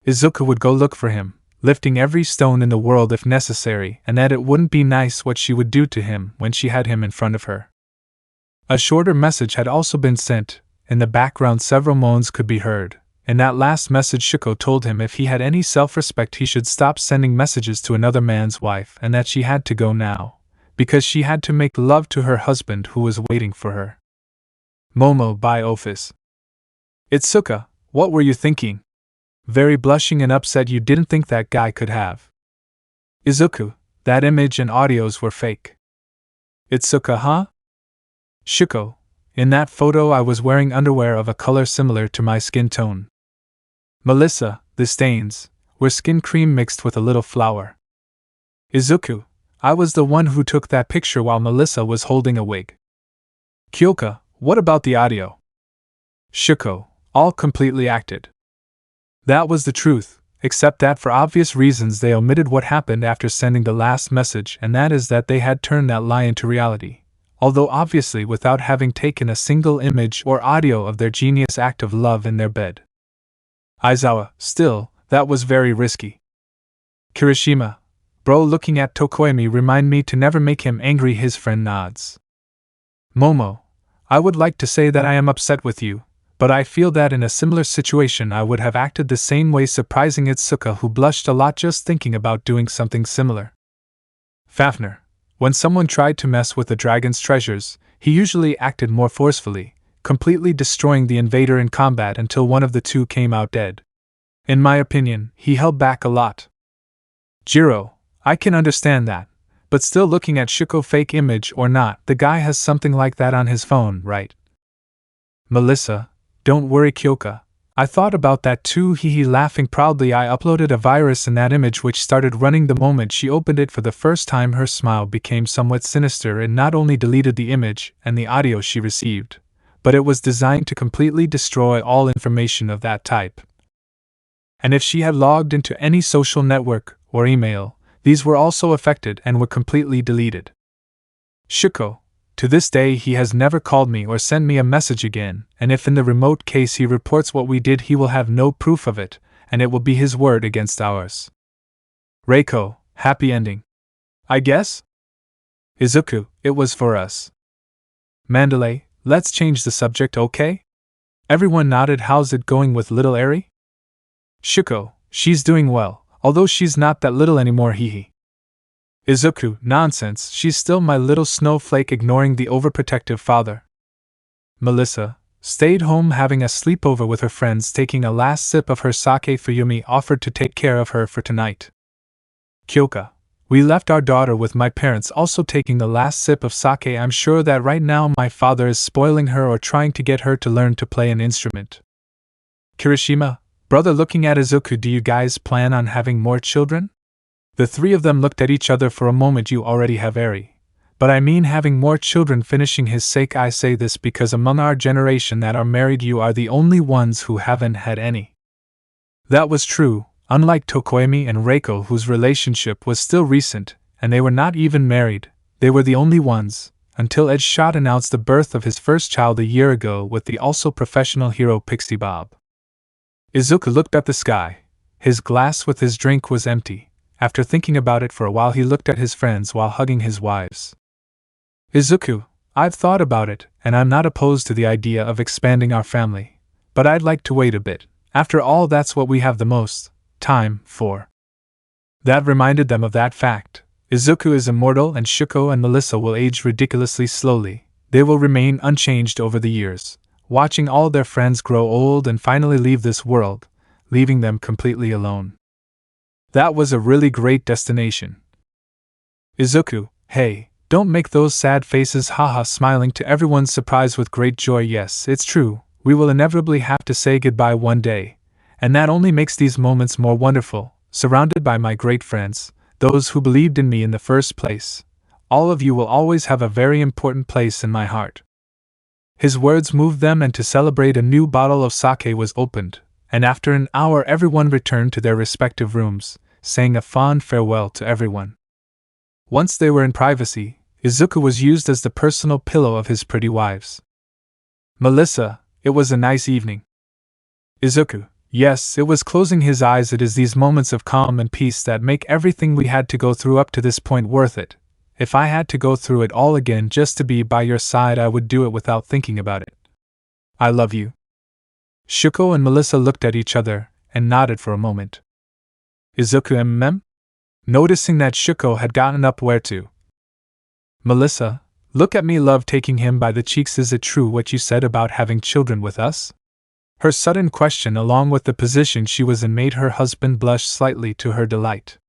Izuku would go look for him, lifting every stone in the world if necessary, and that it wouldn't be nice what she would do to him when she had him in front of her. A shorter message had also been sent. In the background several moans could be heard. In that last message Shuko told him if he had any self-respect he should stop sending messages to another man's wife and that she had to go now, because she had to make love to her husband who was waiting for her. Momo by Office. Itsuka, what were you thinking? Very blushing and upset, you didn't think that guy could have. Izuku, that image and audios were fake. Itsuka, huh? Shuko, in that photo I was wearing underwear of a color similar to my skin tone. Melissa, the stains were skin cream mixed with a little flour. Izuku, I was the one who took that picture while Melissa was holding a wig. Kyoka, what about the audio? Shuko, all completely acted. That was the truth, except that for obvious reasons they omitted what happened after sending the last message, and that is that they had turned that lie into reality, although obviously without having taken a single image or audio of their genius act of love in their bed. Aizawa, still, that was very risky. Kirishima, bro, looking at Tokoemi remind me to never make him angry. His friend nods. Momo, I would like to say that I am upset with you, but I feel that in a similar situation I would have acted the same way, surprising Itsuka who blushed a lot just thinking about doing something similar. Fafner, When someone tried to mess with the dragon's treasures, he usually acted more forcefully, completely destroying the invader in combat until one of the two came out dead. In my opinion, he held back a lot. Jiro, I can understand that, but still, looking at Shuko, fake image or not, the guy has something like that on his phone, right? Melissa, don't worry, Kyoka. I thought about that too, hehe, laughing proudly. I uploaded a virus in that image which started running the moment she opened it for the first time. Her smile became somewhat sinister and not only deleted the image and the audio she received, but it was designed to completely destroy all information of that type. And if she had logged into any social network or email, these were also affected and were completely deleted. Shuko, to this day he has never called me or sent me a message again, and if in the remote case he reports what we did, he will have no proof of it, and it will be his word against ours. Reiko, happy ending, I guess? Izuku, it was for us. Mandalay, let's change the subject, okay? Everyone nodded. How's it going with little Eri? Shuko, she's doing well, although she's not that little anymore, hehe. Izuku, nonsense, she's still my little snowflake, ignoring the overprotective father. Melissa, stayed home having a sleepover with her friends, taking a last sip of her sake. Fuyumi offered to take care of her for tonight. Kyoka, we left our daughter with my parents, also taking the last sip of sake. I'm sure that right now my father is spoiling her or trying to get her to learn to play an instrument. Kirishima, brother, looking at Izuku, do you guys plan on having more children? The three of them looked at each other for a moment. You already have Eri. But I mean having more children. Finishing his sake, I say this because among our generation that are married, you are the only ones who haven't had any. That was true, unlike Tokoemi and Reiko, whose relationship was still recent, and they were not even married. They were the only ones, until Ed Shot announced the birth of his first child a year ago with the also professional hero Pixie Bob. Izuku looked at the sky. His glass with his drink was empty. After thinking about it for a while, he looked at his friends while hugging his wives. Izuku, I've thought about it, and I'm not opposed to the idea of expanding our family, but I'd like to wait a bit. After all, that's what we have the most time for. That reminded them of that fact. Izuku is immortal, and Shuko and Melissa will age ridiculously slowly. They will remain unchanged over the years, watching all their friends grow old and finally leave this world, leaving them completely alone. That was a really great destination. Izuku, hey, don't make those sad faces, haha, smiling to everyone's surprise with great joy. Yes, it's true, we will inevitably have to say goodbye one day, and that only makes these moments more wonderful, surrounded by my great friends, those who believed in me in the first place. All of you will always have a very important place in my heart. His words moved them, and to celebrate, a new bottle of sake was opened, and after an hour everyone returned to their respective rooms, saying a fond farewell to everyone. Once they were in privacy, Izuku was used as the personal pillow of his pretty wives. Melissa, it was a nice evening. Izuku, yes, it was. Closing his eyes, it is these moments of calm and peace that make everything we had to go through up to this point worth it. If I had to go through it all again just to be by your side, I would do it without thinking about it. I love you. Shuko and Melissa looked at each other and nodded for a moment. Izuku noticing that Shuko had gotten up, where to? Melissa, look at me, love, taking him by the cheeks. Is it true what you said about having children with us? Her sudden question, along with the position she was in, made her husband blush slightly to her delight.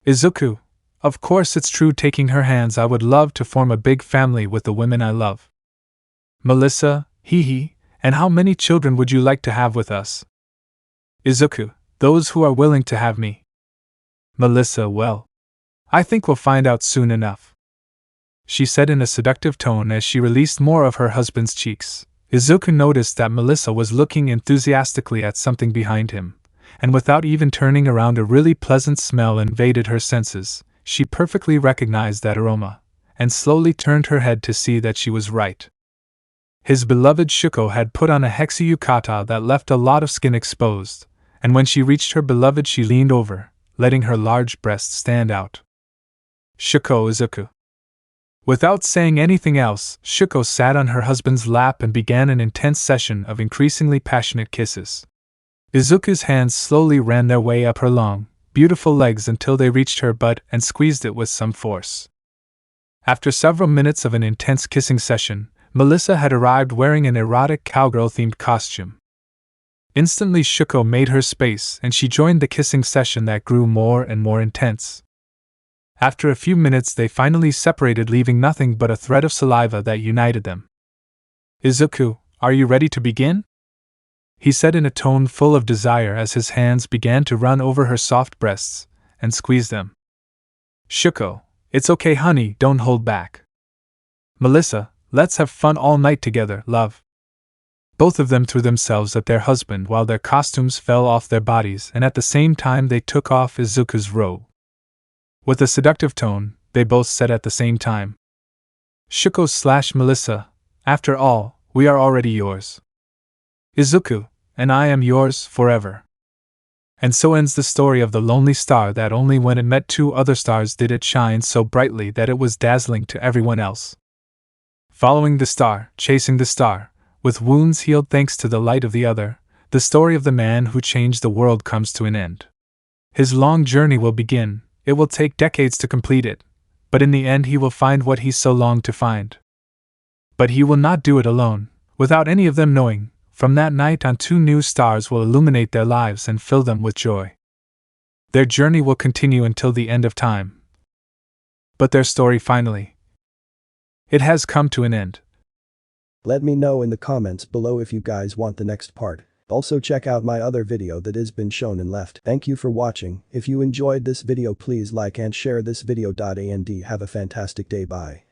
Izuku, of course it's true, taking her hands. I would love to form a big family with the women I love. Melissa, hee. And how many children would you like to have with us? Izuku, those who are willing to have me. Melissa, well, I think we'll find out soon enough, she said in a seductive tone as she released more of her husband's cheeks. Izuku noticed that Melissa was looking enthusiastically at something behind him, and without even turning around, a really pleasant smell invaded her senses. She perfectly recognized that aroma, and slowly turned her head to see that she was right. His beloved Shuko had put on a hexi yukata that left a lot of skin exposed, and when she reached her beloved, she leaned over, letting her large breasts stand out. Shuko, Izuku. Without saying anything else, Shuko sat on her husband's lap and began an intense session of increasingly passionate kisses. Izuku's hands slowly ran their way up her long, beautiful legs until they reached her butt and squeezed it with some force. After several minutes of an intense kissing session, Melissa had arrived wearing an erotic cowgirl-themed costume. Instantly, Shuko made her space and she joined the kissing session that grew more and more intense. After a few minutes, they finally separated, leaving nothing but a thread of saliva that united them. "Izuku, are you ready to begin?" he said in a tone full of desire as his hands began to run over her soft breasts and squeeze them. "Shuko, it's okay honey, don't hold back." "Melissa, let's have fun all night together, love." Both of them threw themselves at their husband while their costumes fell off their bodies, and at the same time they took off Izuku's robe. With a seductive tone, they both said at the same time, "Shuko/Melissa, after all, we are already yours. Izuku, and I am yours forever." And so ends the story of the lonely star that only when it met two other stars did it shine so brightly that it was dazzling to everyone else. Following the star, chasing the star, with wounds healed thanks to the light of the other, the story of the man who changed the world comes to an end. His long journey will begin. It will take decades to complete it, but in the end he will find what he so longed to find. But he will not do it alone, without any of them knowing. From that night on, two new stars will illuminate their lives and fill them with joy. Their journey will continue until the end of time. But their story finally, it has come to an end. Let me know in the comments below if you guys want the next part. Also check out my other video that has been shown and left. Thank you for watching. If you enjoyed this video, please like and share this video. And have a fantastic day. Bye.